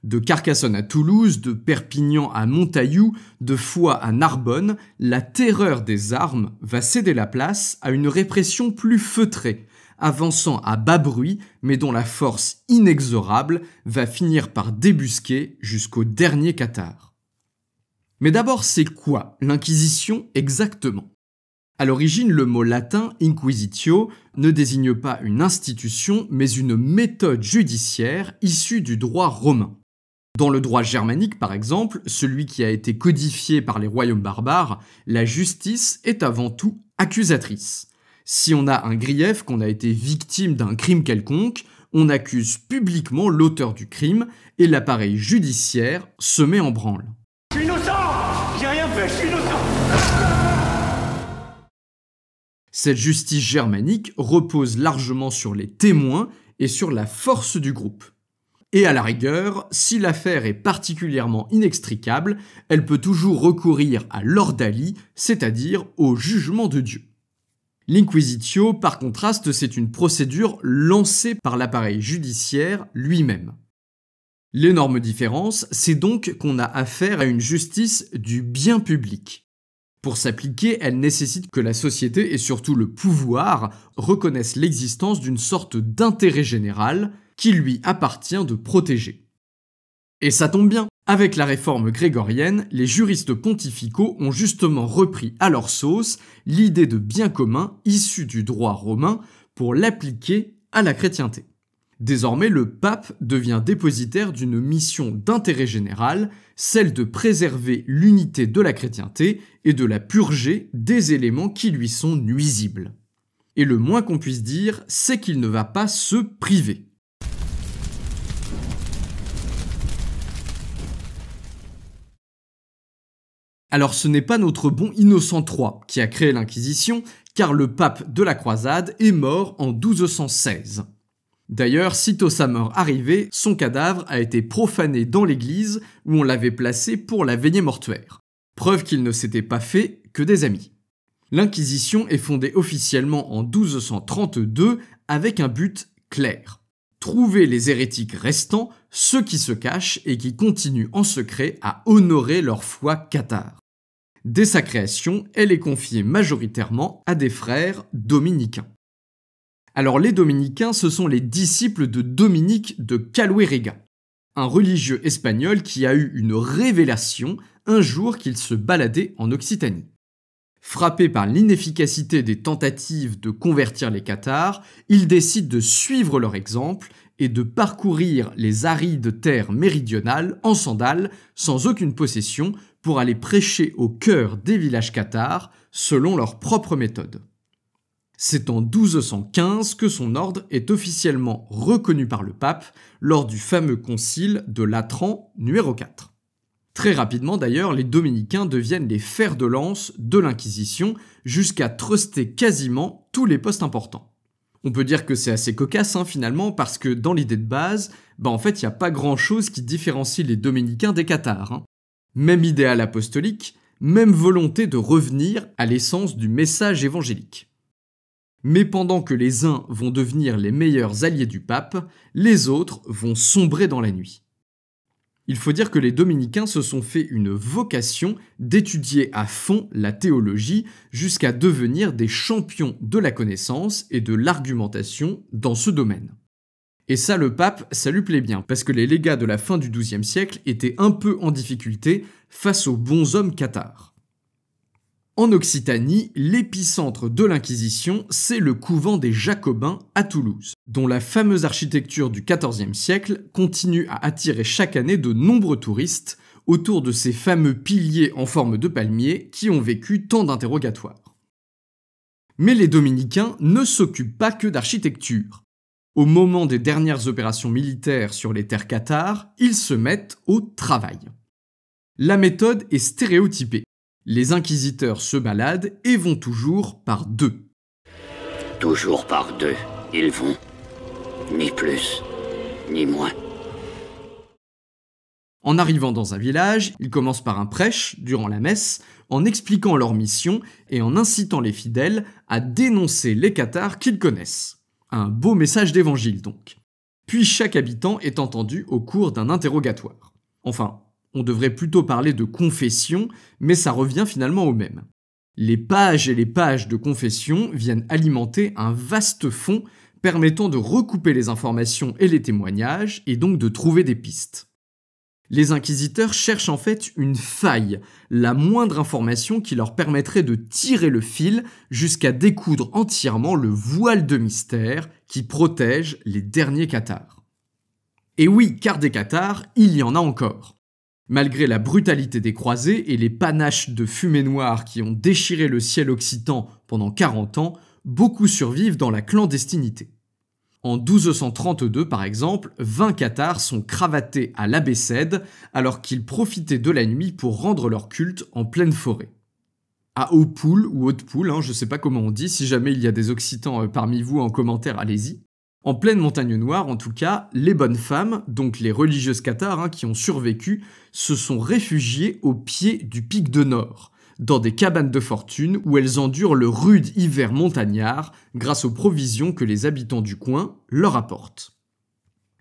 De Carcassonne à Toulouse, de Perpignan à Montaillou, de Foix à Narbonne, la terreur des armes va céder la place à une répression plus feutrée, avançant à bas bruit, mais dont la force inexorable va finir par débusquer jusqu'au dernier cathare. Mais d'abord, c'est quoi l'Inquisition exactement ? À l'origine, le mot latin inquisitio ne désigne pas une institution, mais une méthode judiciaire issue du droit romain. Dans le droit germanique, par exemple, celui qui a été codifié par les royaumes barbares, la justice est avant tout accusatrice. Si on a un grief, qu'on a été victime d'un crime quelconque, on accuse publiquement l'auteur du crime et l'appareil judiciaire se met en branle. Je suis innocent! J'ai rien fait, je suis innocent! Cette justice germanique repose largement sur les témoins et sur la force du groupe. Et à la rigueur, si l'affaire est particulièrement inextricable, elle peut toujours recourir à l'ordalie, c'est-à-dire au jugement de Dieu. L'inquisitio, par contraste, c'est une procédure lancée par l'appareil judiciaire lui-même. L'énorme différence, c'est donc qu'on a affaire à une justice du bien public. Pour s'appliquer, elle nécessite que la société et surtout le pouvoir reconnaissent l'existence d'une sorte d'intérêt général qui lui appartient de protéger. Et ça tombe bien, avec la réforme grégorienne, les juristes pontificaux ont justement repris à leur sauce l'idée de bien commun issue du droit romain pour l'appliquer à la chrétienté. Désormais, le pape devient dépositaire d'une mission d'intérêt général, celle de préserver l'unité de la chrétienté et de la purger des éléments qui lui sont nuisibles. Et le moins qu'on puisse dire, c'est qu'il ne va pas se priver. Alors ce n'est pas notre bon Innocent III qui a créé l'Inquisition, car le pape de la croisade est mort en 1216. D'ailleurs, sitôt sa mort arrivée, son cadavre a été profané dans l'église où on l'avait placé pour la veillée mortuaire. Preuve qu'il ne s'était pas fait que des amis. L'Inquisition est fondée officiellement en 1232 avec un but clair. Trouver les hérétiques restants, ceux qui se cachent et qui continuent en secret à honorer leur foi cathare. Dès sa création, elle est confiée majoritairement à des frères dominicains. Alors les dominicains, ce sont les disciples de Dominique de Caluerega, un religieux espagnol qui a eu une révélation un jour qu'il se baladait en Occitanie. Frappé par l'inefficacité des tentatives de convertir les cathares, il décide de suivre leur exemple et de parcourir les arides terres méridionales en sandales, sans aucune possession, pour aller prêcher au cœur des villages cathares selon leur propre méthode. C'est en 1215 que son ordre est officiellement reconnu par le pape lors du fameux concile de Latran numéro 4. Très rapidement d'ailleurs, les dominicains deviennent les fers de lance de l'Inquisition jusqu'à truster quasiment tous les postes importants. On peut dire que c'est assez cocasse finalement parce que dans l'idée de base, en fait il n'y a pas grand chose qui différencie les dominicains des cathares. Même idéal apostolique, même volonté de revenir à l'essence du message évangélique. Mais pendant que les uns vont devenir les meilleurs alliés du pape, les autres vont sombrer dans la nuit. Il faut dire que les dominicains se sont fait une vocation d'étudier à fond la théologie jusqu'à devenir des champions de la connaissance et de l'argumentation dans ce domaine. Et ça, le pape, ça lui plaît bien, parce que les légats de la fin du XIIe siècle étaient un peu en difficulté face aux bons hommes cathares. En Occitanie, l'épicentre de l'Inquisition, c'est le couvent des Jacobins à Toulouse, dont la fameuse architecture du XIVe siècle continue à attirer chaque année de nombreux touristes autour de ces fameux piliers en forme de palmier qui ont vécu tant d'interrogatoires. Mais les dominicains ne s'occupent pas que d'architecture. Au moment des dernières opérations militaires sur les terres cathares, ils se mettent au travail. La méthode est stéréotypée. Les inquisiteurs se baladent et vont toujours par deux. Toujours par deux, ils vont. Ni plus, ni moins. En arrivant dans un village, ils commencent par un prêche durant la messe, en expliquant leur mission et en incitant les fidèles à dénoncer les cathares qu'ils connaissent. Un beau message d'évangile donc. Puis chaque habitant est entendu au cours d'un interrogatoire. Enfin, on devrait plutôt parler de confession, mais ça revient finalement au même. Les pages et les pages de confession viennent alimenter un vaste fond permettant de recouper les informations et les témoignages, et donc de trouver des pistes. Les inquisiteurs cherchent en fait une faille, la moindre information qui leur permettrait de tirer le fil jusqu'à découdre entièrement le voile de mystère qui protège les derniers cathares. Et oui, car des cathares, il y en a encore. Malgré la brutalité des croisés et les panaches de fumée noire qui ont déchiré le ciel occitan pendant 40 ans, beaucoup survivent dans la clandestinité. En 1232 par exemple, 20 cathares sont cravatés à l'Abécède alors qu'ils profitaient de la nuit pour rendre leur culte en pleine forêt. À Hautpoul ou Hautpoul, je sais pas comment on dit, si jamais il y a des occitans parmi vous en commentaire, allez-y. En pleine montagne noire, en tout cas, les bonnes femmes, donc les religieuses cathares qui ont survécu, se sont réfugiées au pied du pic de Nord, dans des cabanes de fortune où elles endurent le rude hiver montagnard grâce aux provisions que les habitants du coin leur apportent.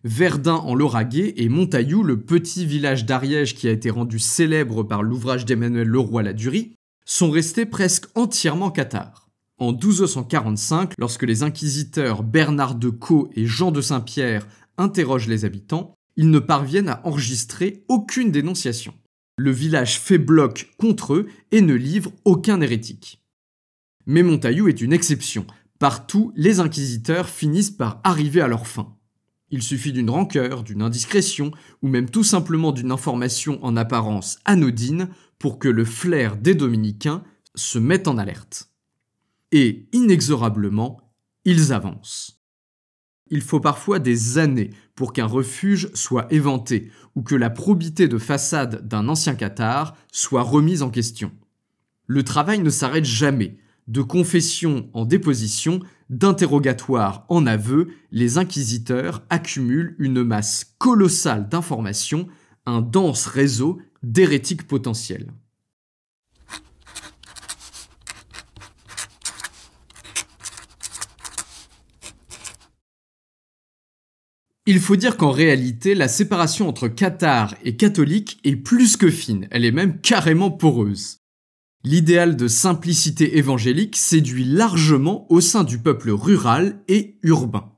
Verdun en Lauragais et Montaillou, le petit village d'Ariège qui a été rendu célèbre par l'ouvrage d'Emmanuel Leroy-Ladurie, sont restés presque entièrement cathares. En 1245, lorsque les inquisiteurs Bernard de Caux et Jean de Saint-Pierre interrogent les habitants, ils ne parviennent à enregistrer aucune dénonciation. Le village fait bloc contre eux et ne livre aucun hérétique. Mais Montaillou est une exception. Partout, les inquisiteurs finissent par arriver à leur fin. Il suffit d'une rancœur, d'une indiscrétion, ou même tout simplement d'une information en apparence anodine pour que le flair des dominicains se mette en alerte. Et, inexorablement, ils avancent. Il faut parfois des années pour qu'un refuge soit éventé ou que la probité de façade d'un ancien cathare soit remise en question. Le travail ne s'arrête jamais. De confession en déposition, d'interrogatoire en aveu, les inquisiteurs accumulent une masse colossale d'informations, un dense réseau d'hérétiques potentiels. Il faut dire qu'en réalité, la séparation entre cathares et catholiques est plus que fine, elle est même carrément poreuse. L'idéal de simplicité évangélique séduit largement au sein du peuple rural et urbain.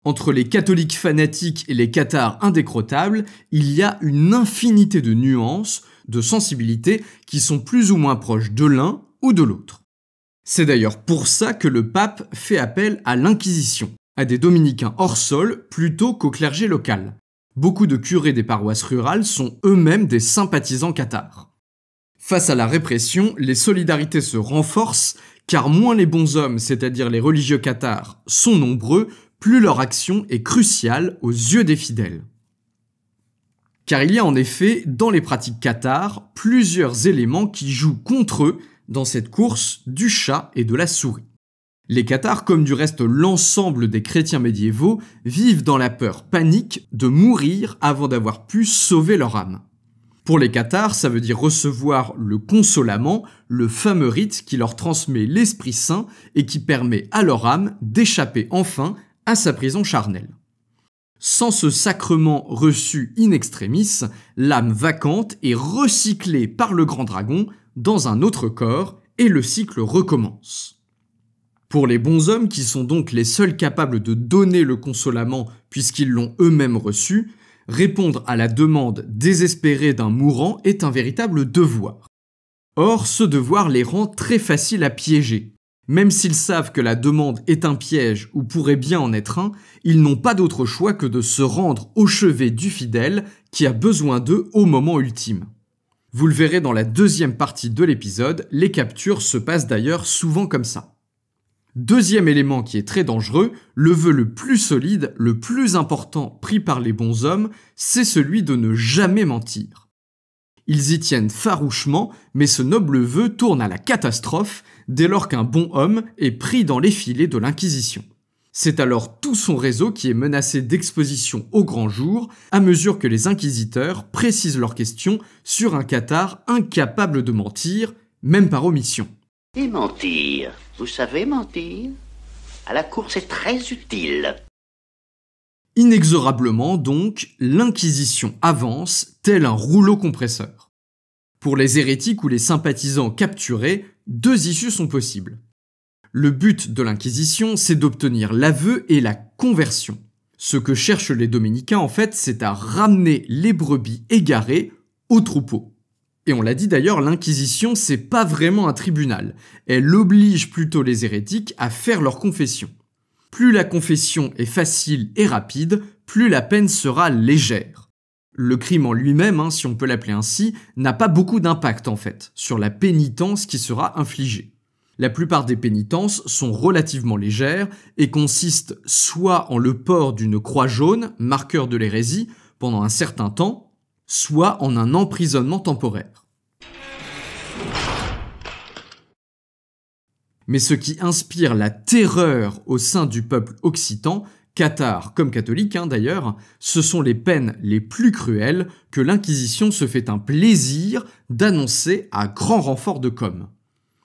Entre les catholiques fanatiques et les cathares indécrottables, il y a une infinité de nuances, de sensibilités qui sont plus ou moins proches de l'un ou de l'autre. C'est d'ailleurs pour ça que le pape fait appel à l'Inquisition, à des dominicains hors sol plutôt qu'au clergé local. Beaucoup de curés des paroisses rurales sont eux-mêmes des sympathisants cathares. Face à la répression, les solidarités se renforcent, car moins les bons hommes, c'est-à-dire les religieux cathares, sont nombreux, plus leur action est cruciale aux yeux des fidèles. Car il y a en effet, dans les pratiques cathares, plusieurs éléments qui jouent contre eux dans cette course du chat et de la souris. Les cathares, comme du reste l'ensemble des chrétiens médiévaux, vivent dans la peur panique de mourir avant d'avoir pu sauver leur âme. Pour les cathares, ça veut dire recevoir le consolament, le fameux rite qui leur transmet l'Esprit Saint et qui permet à leur âme d'échapper enfin à sa prison charnelle. Sans ce sacrement reçu in extremis, l'âme vacante est recyclée par le grand dragon dans un autre corps et le cycle recommence. Pour les bons hommes, qui sont donc les seuls capables de donner le consolament puisqu'ils l'ont eux-mêmes reçu, répondre à la demande désespérée d'un mourant est un véritable devoir. Or, ce devoir les rend très faciles à piéger. Même s'ils savent que la demande est un piège ou pourrait bien en être un, ils n'ont pas d'autre choix que de se rendre au chevet du fidèle qui a besoin d'eux au moment ultime. Vous le verrez dans la deuxième partie de l'épisode, les captures se passent d'ailleurs souvent comme ça. Deuxième élément qui est très dangereux, le vœu le plus solide, le plus important pris par les bons hommes, c'est celui de ne jamais mentir. Ils y tiennent farouchement, mais ce noble vœu tourne à la catastrophe dès lors qu'un bon homme est pris dans les filets de l'Inquisition. C'est alors tout son réseau qui est menacé d'exposition au grand jour, à mesure que les inquisiteurs précisent leurs questions sur un cathare incapable de mentir, même par omission. Et mentir, vous savez mentir? À la cour, c'est très utile. Inexorablement donc, l'Inquisition avance tel un rouleau compresseur. Pour les hérétiques ou les sympathisants capturés, deux issues sont possibles. Le but de l'Inquisition, c'est d'obtenir l'aveu et la conversion. Ce que cherchent les dominicains, en fait, c'est à ramener les brebis égarées au troupeau. Et on l'a dit d'ailleurs, l'Inquisition, c'est pas vraiment un tribunal. Elle oblige plutôt les hérétiques à faire leur confession. Plus la confession est facile et rapide, plus la peine sera légère. Le crime en lui-même, si on peut l'appeler ainsi, n'a pas beaucoup d'impact en fait, sur la pénitence qui sera infligée. La plupart des pénitences sont relativement légères et consistent soit en le port d'une croix jaune, marqueur de l'hérésie, pendant un certain temps, soit en un emprisonnement temporaire. Mais ce qui inspire la terreur au sein du peuple occitan, cathare comme catholique d'ailleurs, ce sont les peines les plus cruelles que l'Inquisition se fait un plaisir d'annoncer à grand renfort de com'.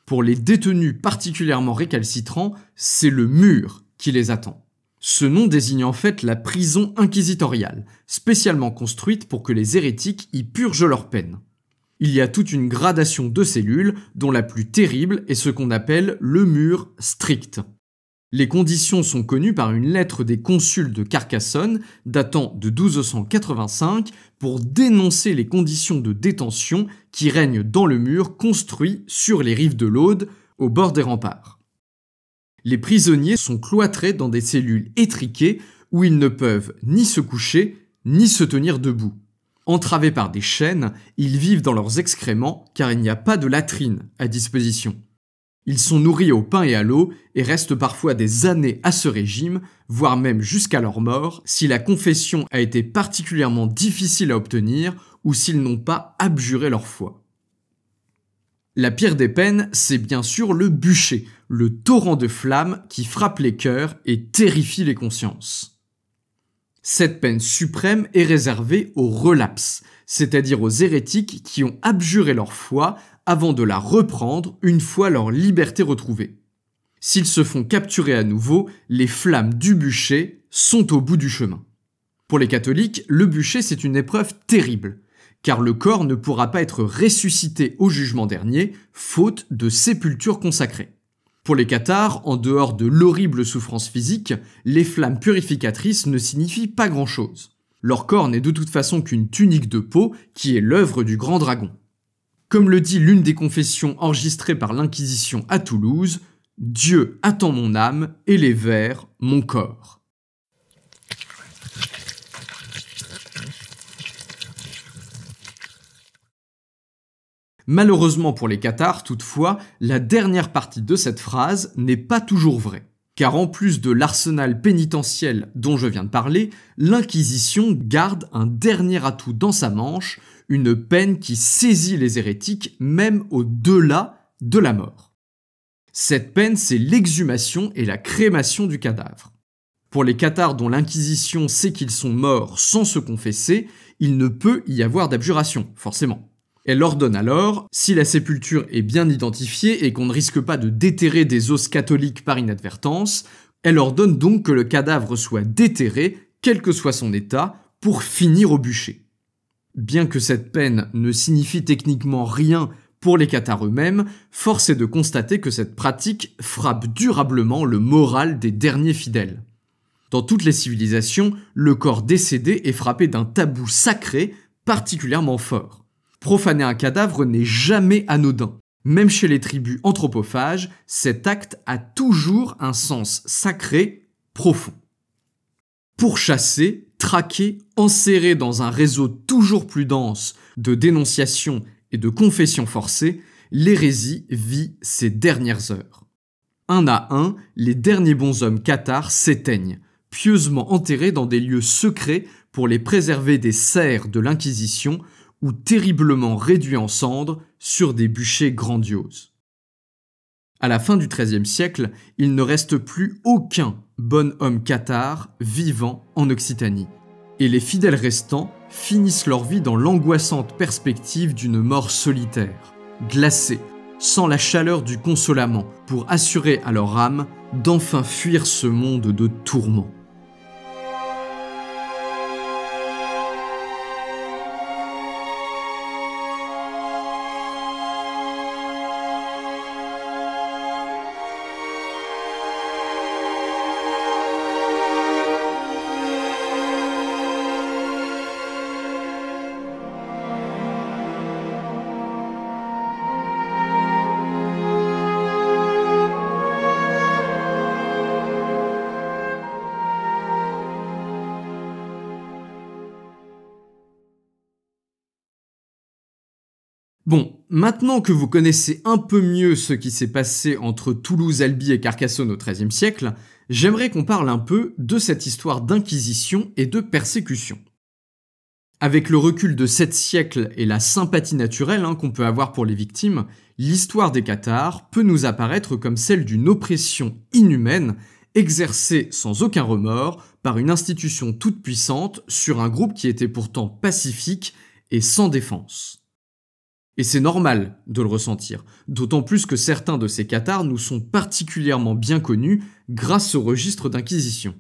Pour les détenus particulièrement récalcitrants, c'est le mur qui les attend. Ce nom désigne en fait la prison inquisitoriale, spécialement construite pour que les hérétiques y purgent leurs peines. Il y a toute une gradation de cellules, dont la plus terrible est ce qu'on appelle le mur strict. Les conditions sont connues par une lettre des consuls de Carcassonne, datant de 1285, pour dénoncer les conditions de détention qui règnent dans le mur construit sur les rives de l'Aude, au bord des remparts. Les prisonniers sont cloîtrés dans des cellules étriquées où ils ne peuvent ni se coucher, ni se tenir debout. Entravés par des chaînes, ils vivent dans leurs excréments car il n'y a pas de latrine à disposition. Ils sont nourris au pain et à l'eau et restent parfois des années à ce régime, voire même jusqu'à leur mort, si la confession a été particulièrement difficile à obtenir ou s'ils n'ont pas abjuré leur foi. La pire des peines, c'est bien sûr le bûcher, le torrent de flammes qui frappe les cœurs et terrifie les consciences. Cette peine suprême est réservée aux relapses, c'est-à-dire aux hérétiques qui ont abjuré leur foi avant de la reprendre une fois leur liberté retrouvée. S'ils se font capturer à nouveau, les flammes du bûcher sont au bout du chemin. Pour les catholiques, le bûcher c'est une épreuve terrible, car le corps ne pourra pas être ressuscité au jugement dernier, faute de sépulture consacrée. Pour les cathares, en dehors de l'horrible souffrance physique, les flammes purificatrices ne signifient pas grand-chose. Leur corps n'est de toute façon qu'une tunique de peau qui est l'œuvre du grand dragon. Comme le dit l'une des confessions enregistrées par l'Inquisition à Toulouse, « Dieu attend mon âme et les vers mon corps ». Malheureusement pour les cathares, toutefois, la dernière partie de cette phrase n'est pas toujours vraie. Car en plus de l'arsenal pénitentiel dont je viens de parler, l'Inquisition garde un dernier atout dans sa manche, une peine qui saisit les hérétiques même au-delà de la mort. Cette peine, c'est l'exhumation et la crémation du cadavre. Pour les cathares dont l'Inquisition sait qu'ils sont morts sans se confesser, il ne peut y avoir d'abjuration, forcément. Elle ordonne alors, si la sépulture est bien identifiée et qu'on ne risque pas de déterrer des os catholiques par inadvertance, elle ordonne donc que le cadavre soit déterré, quel que soit son état, pour finir au bûcher. Bien que cette peine ne signifie techniquement rien pour les cathares eux-mêmes, force est de constater que cette pratique frappe durablement le moral des derniers fidèles. Dans toutes les civilisations, le corps décédé est frappé d'un tabou sacré particulièrement fort. Profaner un cadavre n'est jamais anodin. Même chez les tribus anthropophages, cet acte a toujours un sens sacré profond. Pourchasser, traquer, enserrer dans un réseau toujours plus dense de dénonciations et de confessions forcées, l'hérésie vit ses dernières heures. Un à un, les derniers bonshommes cathares s'éteignent, pieusement enterrés dans des lieux secrets pour les préserver des serres de l'Inquisition ou terriblement réduits en cendres sur des bûchers grandioses. À la fin du XIIIe siècle, il ne reste plus aucun bonhomme cathare vivant en Occitanie. Et les fidèles restants finissent leur vie dans l'angoissante perspective d'une mort solitaire, glacée, sans la chaleur du consolament, pour assurer à leur âme d'enfin fuir ce monde de tourments. Bon, maintenant que vous connaissez un peu mieux ce qui s'est passé entre Toulouse, Albi et Carcassonne au XIIIe siècle, j'aimerais qu'on parle un peu de cette histoire d'inquisition et de persécution. Avec le recul de 7 siècles et la sympathie naturelle qu'on peut avoir pour les victimes, l'histoire des cathares peut nous apparaître comme celle d'une oppression inhumaine exercée sans aucun remords par une institution toute puissante sur un groupe qui était pourtant pacifique et sans défense. Et c'est normal de le ressentir, d'autant plus que certains de ces cathares nous sont particulièrement bien connus grâce au registre d'inquisition.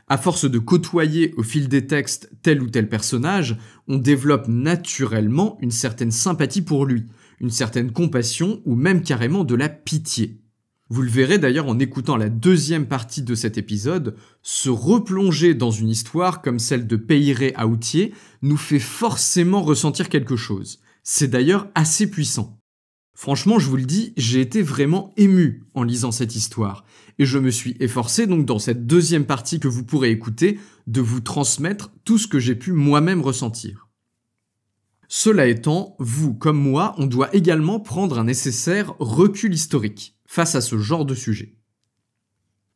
À force de côtoyer au fil des textes tel ou tel personnage, on développe naturellement une certaine sympathie pour lui, une certaine compassion ou même carrément de la pitié. Vous le verrez d'ailleurs en écoutant la deuxième partie de cet épisode, se replonger dans une histoire comme celle de Peyret-Aoutier nous fait forcément ressentir quelque chose. C'est d'ailleurs assez puissant. Franchement, je vous le dis, j'ai été vraiment ému en lisant cette histoire, et je me suis efforcé donc dans cette deuxième partie que vous pourrez écouter, de vous transmettre tout ce que j'ai pu moi-même ressentir. Cela étant, vous comme moi, on doit également prendre un nécessaire recul historique face à ce genre de sujet.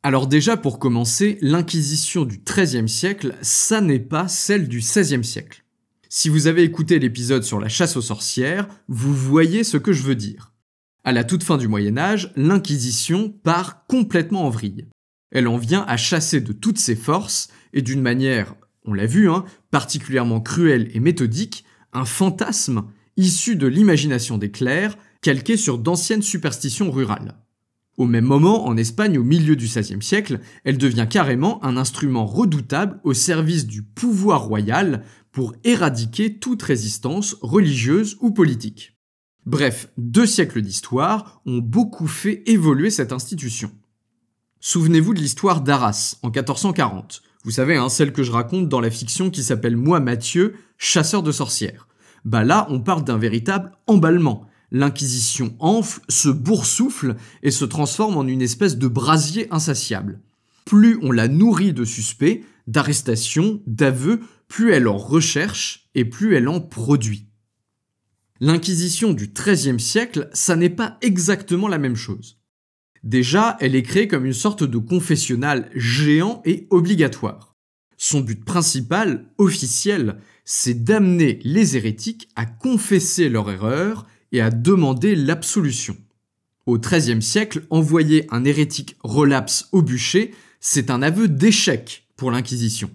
Alors déjà pour commencer, l'Inquisition du XIIIe siècle, ça n'est pas celle du XVIe siècle. Si vous avez écouté l'épisode sur la chasse aux sorcières, vous voyez ce que je veux dire. À la toute fin du Moyen-Âge, l'Inquisition part complètement en vrille. Elle en vient à chasser de toutes ses forces, et d'une manière, on l'a vu, particulièrement cruelle et méthodique, un fantasme issu de l'imagination des clercs, calqué sur d'anciennes superstitions rurales. Au même moment, en Espagne, au milieu du XVIe siècle, elle devient carrément un instrument redoutable au service du pouvoir royal pour éradiquer toute résistance religieuse ou politique. Bref, 2 siècles d'histoire ont beaucoup fait évoluer cette institution. Souvenez-vous de l'histoire d'Arras, en 1440. Vous savez, celle que je raconte dans la fiction qui s'appelle Moi Mathieu, chasseur de sorcières. Là, on parle d'un véritable emballement. L'Inquisition enfle, se boursoufle et se transforme en une espèce de brasier insatiable. Plus on la nourrit de suspects, d'arrestations, d'aveux, plus elle en recherche et plus elle en produit. L'Inquisition du XIIIe siècle, ça n'est pas exactement la même chose. Déjà, elle est créée comme une sorte de confessionnal géant et obligatoire. Son but principal, officiel, c'est d'amener les hérétiques à confesser leur erreur et à demander l'absolution. Au XIIIe siècle, envoyer un hérétique relapse au bûcher, c'est un aveu d'échec pour l'Inquisition.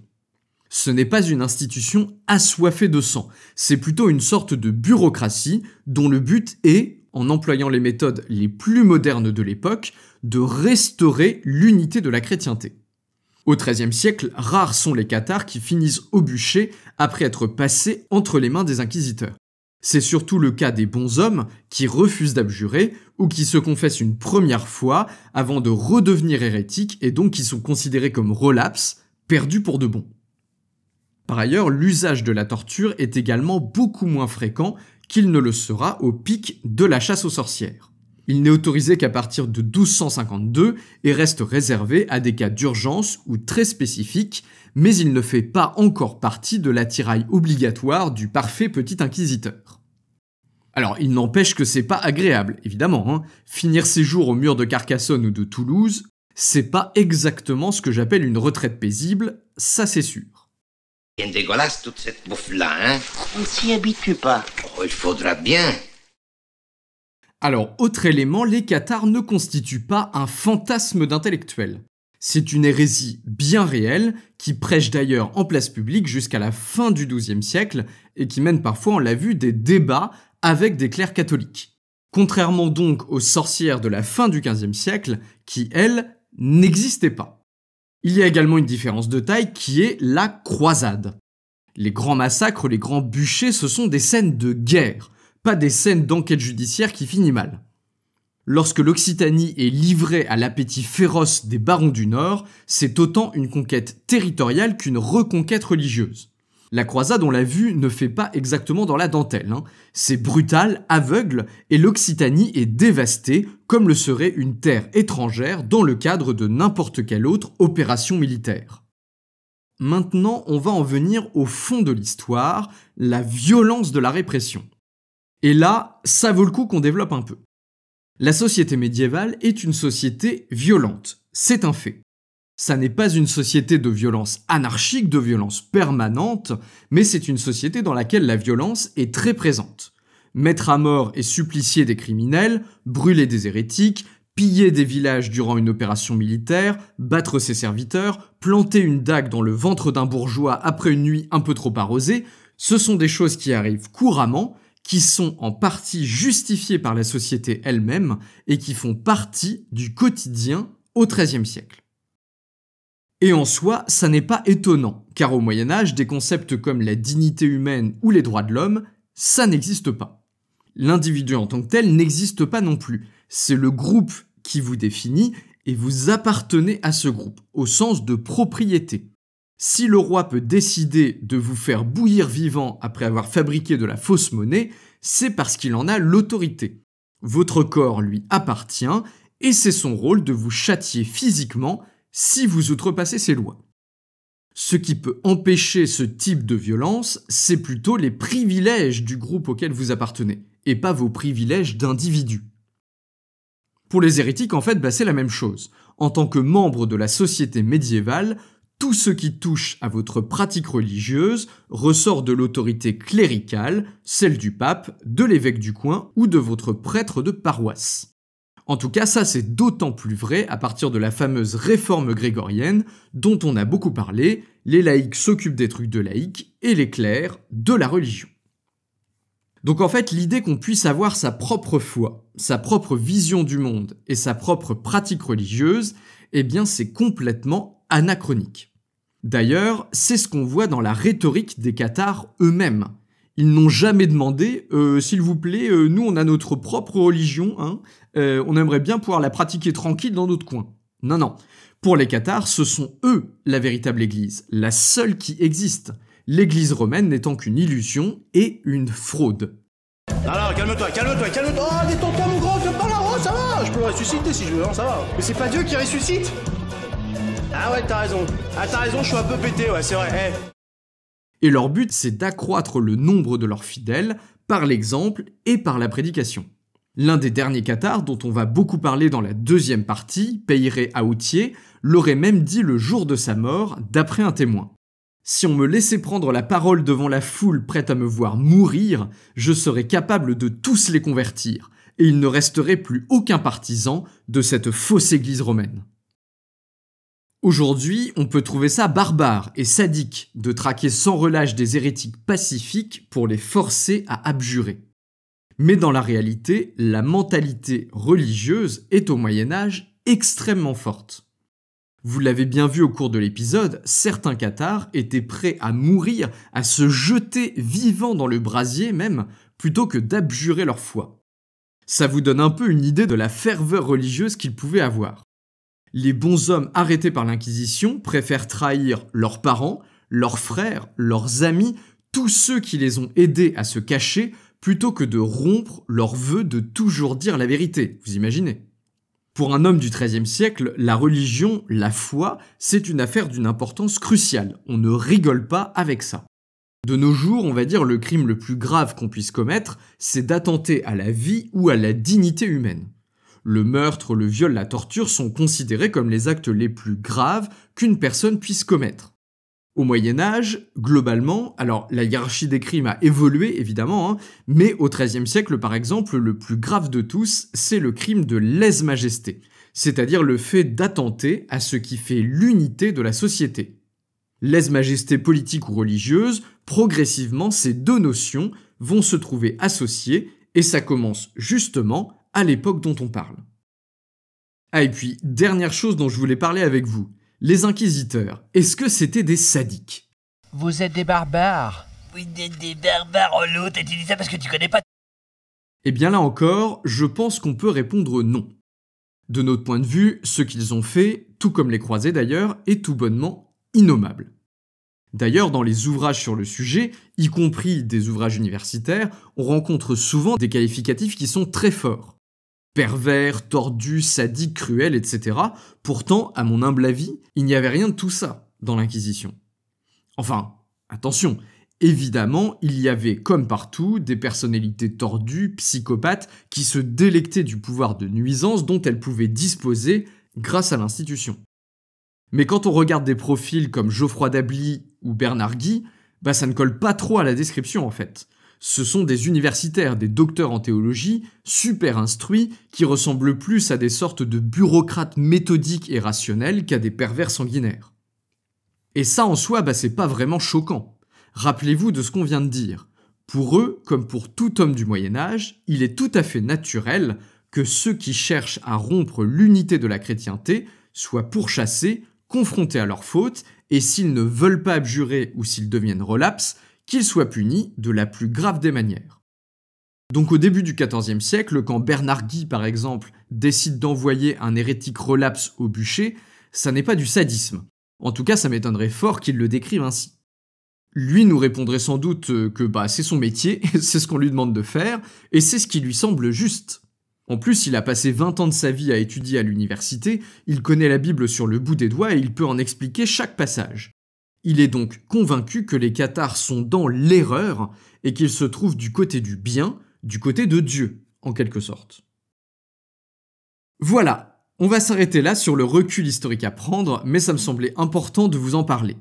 Ce n'est pas une institution assoiffée de sang, c'est plutôt une sorte de bureaucratie dont le but est, en employant les méthodes les plus modernes de l'époque, de restaurer l'unité de la chrétienté. Au XIIIe siècle, rares sont les cathares qui finissent au bûcher après être passés entre les mains des inquisiteurs. C'est surtout le cas des bonshommes qui refusent d'abjurer ou qui se confessent une première fois avant de redevenir hérétiques et donc qui sont considérés comme relapses, perdus pour de bon. Par ailleurs, l'usage de la torture est également beaucoup moins fréquent qu'il ne le sera au pic de la chasse aux sorcières. Il n'est autorisé qu'à partir de 1252 et reste réservé à des cas d'urgence ou très spécifiques, mais il ne fait pas encore partie de l'attirail obligatoire du parfait petit inquisiteur. Alors, il n'empêche que c'est pas agréable, évidemment. Finir ses jours au mur de Carcassonne ou de Toulouse, c'est pas exactement ce que j'appelle une retraite paisible, ça c'est sûr. Bien dégueulasse toute cette bouffe-là, On s'y habitue pas. Oh, il faudra bien. Alors, autre élément, les cathares ne constituent pas un fantasme d'intellectuel. C'est une hérésie bien réelle, qui prêche d'ailleurs en place publique jusqu'à la fin du XIIe siècle, et qui mène parfois, on l'a vu, des débats avec des clercs catholiques. Contrairement donc aux sorcières de la fin du XVe siècle, qui, elles, n'existaient pas. Il y a également une différence de taille qui est la croisade. Les grands massacres, les grands bûchers, ce sont des scènes de guerre, pas des scènes d'enquête judiciaire qui finissent mal. Lorsque l'Occitanie est livrée à l'appétit féroce des barons du Nord, c'est autant une conquête territoriale qu'une reconquête religieuse. La croisade, on l'a vu, ne fait pas exactement dans la dentelle. C'est brutal, aveugle, et l'Occitanie est dévastée, comme le serait une terre étrangère dans le cadre de n'importe quelle autre opération militaire. Maintenant, on va en venir au fond de l'histoire, la violence de la répression. Et là, ça vaut le coup qu'on développe un peu. La société médiévale est une société violente, c'est un fait. Ça n'est pas une société de violence anarchique, de violence permanente, mais c'est une société dans laquelle la violence est très présente. Mettre à mort et supplicier des criminels, brûler des hérétiques, piller des villages durant une opération militaire, battre ses serviteurs, planter une dague dans le ventre d'un bourgeois après une nuit un peu trop arrosée, ce sont des choses qui arrivent couramment, qui sont en partie justifiées par la société elle-même et qui font partie du quotidien au XIIIe siècle. Et en soi, ça n'est pas étonnant, car au Moyen-Âge, des concepts comme la dignité humaine ou les droits de l'homme, ça n'existe pas. L'individu en tant que tel n'existe pas non plus. C'est le groupe qui vous définit et vous appartenez à ce groupe, au sens de propriété. Si le roi peut décider de vous faire bouillir vivant après avoir fabriqué de la fausse monnaie, c'est parce qu'il en a l'autorité. Votre corps lui appartient et c'est son rôle de vous châtier physiquement si vous outrepassez ses lois. Ce qui peut empêcher ce type de violence, c'est plutôt les privilèges du groupe auquel vous appartenez, et pas vos privilèges d'individu. Pour les hérétiques, en fait, c'est la même chose. En tant que membre de la société médiévale, tout ce qui touche à votre pratique religieuse ressort de l'autorité cléricale, celle du pape, de l'évêque du coin ou de votre prêtre de paroisse. En tout cas, ça c'est d'autant plus vrai à partir de la fameuse réforme grégorienne dont on a beaucoup parlé, les laïcs s'occupent des trucs de laïcs et les clercs de la religion. Donc en fait, l'idée qu'on puisse avoir sa propre foi, sa propre vision du monde et sa propre pratique religieuse, eh bien c'est complètement anachronique. D'ailleurs, c'est ce qu'on voit dans la rhétorique des cathares eux-mêmes. Ils n'ont jamais demandé « S'il vous plaît, nous on a notre propre religion, on aimerait bien pouvoir la pratiquer tranquille dans notre coin. » Non, non. Pour les cathares, ce sont eux la véritable église, la seule qui existe. L'église romaine n'étant qu'une illusion et une fraude. Alors, calme-toi. Oh, détends-toi, mon grand, viens par là, oh, ça va. Je peux le ressusciter si je veux, ça va. Mais c'est pas Dieu qui ressuscite. Ah ouais, t'as raison, je suis un peu pété, ouais, c'est vrai. Et leur but, c'est d'accroître le nombre de leurs fidèles par l'exemple et par la prédication. L'un des derniers cathares, dont on va beaucoup parler dans la deuxième partie, Peiré Aoutié, l'aurait même dit le jour de sa mort, d'après un témoin. « Si on me laissait prendre la parole devant la foule prête à me voir mourir, je serais capable de tous les convertir, et il ne resterait plus aucun partisan de cette fausse église romaine. » Aujourd'hui, on peut trouver ça barbare et sadique de traquer sans relâche des hérétiques pacifiques pour les forcer à abjurer. Mais dans la réalité, la mentalité religieuse est au Moyen-Âge extrêmement forte. Vous l'avez bien vu au cours de l'épisode, certains cathares étaient prêts à mourir, à se jeter vivants dans le brasier même, plutôt que d'abjurer leur foi. Ça vous donne un peu une idée de la ferveur religieuse qu'ils pouvaient avoir. Les bons hommes arrêtés par l'Inquisition préfèrent trahir leurs parents, leurs frères, leurs amis, tous ceux qui les ont aidés à se cacher, plutôt que de rompre leur vœu de toujours dire la vérité, vous imaginez ? Pour un homme du XIIIe siècle, la religion, la foi, c'est une affaire d'une importance cruciale. On ne rigole pas avec ça. De nos jours, on va dire le crime le plus grave qu'on puisse commettre, c'est d'attenter à la vie ou à la dignité humaine. Le meurtre, le viol, la torture sont considérés comme les actes les plus graves qu'une personne puisse commettre. Au Moyen-Âge, globalement, alors la hiérarchie des crimes a évolué évidemment, mais au XIIIe siècle par exemple, le plus grave de tous, c'est le crime de lèse-majesté, c'est-à-dire le fait d'attenter à ce qui fait l'unité de la société. Lèse-majesté politique ou religieuse, progressivement ces deux notions vont se trouver associées et ça commence justement à l'époque dont on parle. Ah, et puis, dernière chose dont je voulais parler avec vous. Les inquisiteurs, est-ce que c'était des sadiques ? Vous êtes des barbares. Vous êtes des barbares, oh l'autre, et tu dis ça parce que tu connais pas. Eh bien là encore, je pense qu'on peut répondre non. De notre point de vue, ce qu'ils ont fait, tout comme les croisés d'ailleurs, est tout bonnement innommable. D'ailleurs, dans les ouvrages sur le sujet, y compris des ouvrages universitaires, on rencontre souvent des qualificatifs qui sont très forts. Pervers, tordu, sadique, cruel, etc. Pourtant, à mon humble avis, il n'y avait rien de tout ça dans l'Inquisition. Enfin, attention, Évidemment, il y avait, comme partout, des personnalités tordues, psychopathes, qui se délectaient du pouvoir de nuisance dont elles pouvaient disposer grâce à l'institution. Mais quand on regarde des profils comme Geoffroy d'Ably ou Bernard Guy, ça ne colle pas trop à la description en fait. Ce sont des universitaires, des docteurs en théologie, super instruits, qui ressemblent plus à des sortes de bureaucrates méthodiques et rationnels qu'à des pervers sanguinaires. Et ça en soi, c'est pas vraiment choquant. Rappelez-vous de ce qu'on vient de dire. Pour eux, comme pour tout homme du Moyen-Âge, il est tout à fait naturel que ceux qui cherchent à rompre l'unité de la chrétienté soient pourchassés, confrontés à leurs fautes, et s'ils ne veulent pas abjurer ou s'ils deviennent relapses, qu'ils soient punis de la plus grave des manières. Donc au début du XIVe siècle, quand Bernard Guy, par exemple, décide d'envoyer un hérétique relapse au bûcher, ça n'est pas du sadisme. En tout cas, ça m'étonnerait fort qu'il le décrive ainsi. Lui nous répondrait sans doute que c'est son métier, c'est ce qu'on lui demande de faire, et c'est ce qui lui semble juste. En plus, il a passé 20 ans de sa vie à étudier à l'université, il connaît la Bible sur le bout des doigts et il peut en expliquer chaque passage. Il est donc convaincu que les cathares sont dans l'erreur et qu'ils se trouvent du côté du bien, du côté de Dieu, en quelque sorte. Voilà, on va s'arrêter là sur le recul historique à prendre, mais ça me semblait important de vous en parler.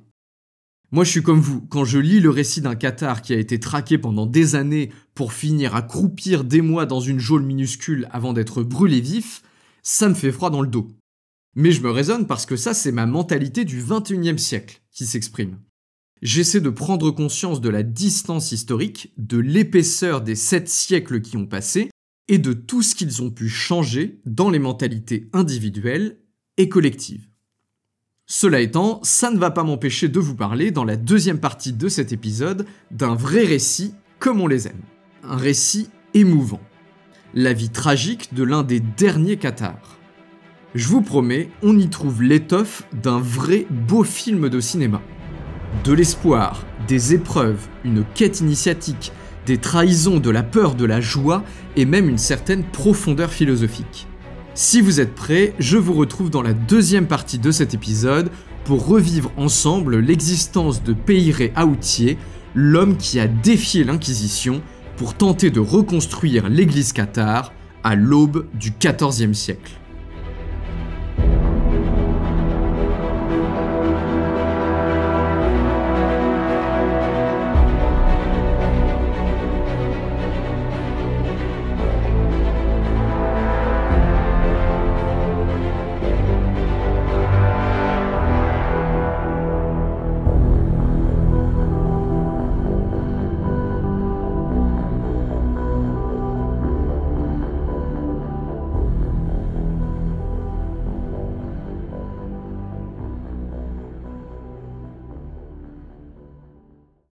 Moi je suis comme vous, quand je lis le récit d'un cathare qui a été traqué pendant des années pour finir à croupir des mois dans une geôle minuscule avant d'être brûlé vif, ça me fait froid dans le dos. Mais je me raisonne parce que ça c'est ma mentalité du XXIe siècle qui s'exprime. J'essaie de prendre conscience de la distance historique, de l'épaisseur des 7 siècles qui ont passé, et de tout ce qu'ils ont pu changer dans les mentalités individuelles et collectives. Cela étant, ça ne va pas m'empêcher de vous parler, dans la deuxième partie de cet épisode, d'un vrai récit comme on les aime. Un récit émouvant. La vie tragique de l'un des derniers cathares. Je vous promets, on y trouve l'étoffe d'un vrai beau film de cinéma. De l'espoir, des épreuves, une quête initiatique, des trahisons, de la peur, de la joie et même une certaine profondeur philosophique. Si vous êtes prêts, je vous retrouve dans la deuxième partie de cet épisode pour revivre ensemble l'existence de Peire Aoutier, l'homme qui a défié l'Inquisition pour tenter de reconstruire l'église cathare à l'aube du XIVe siècle.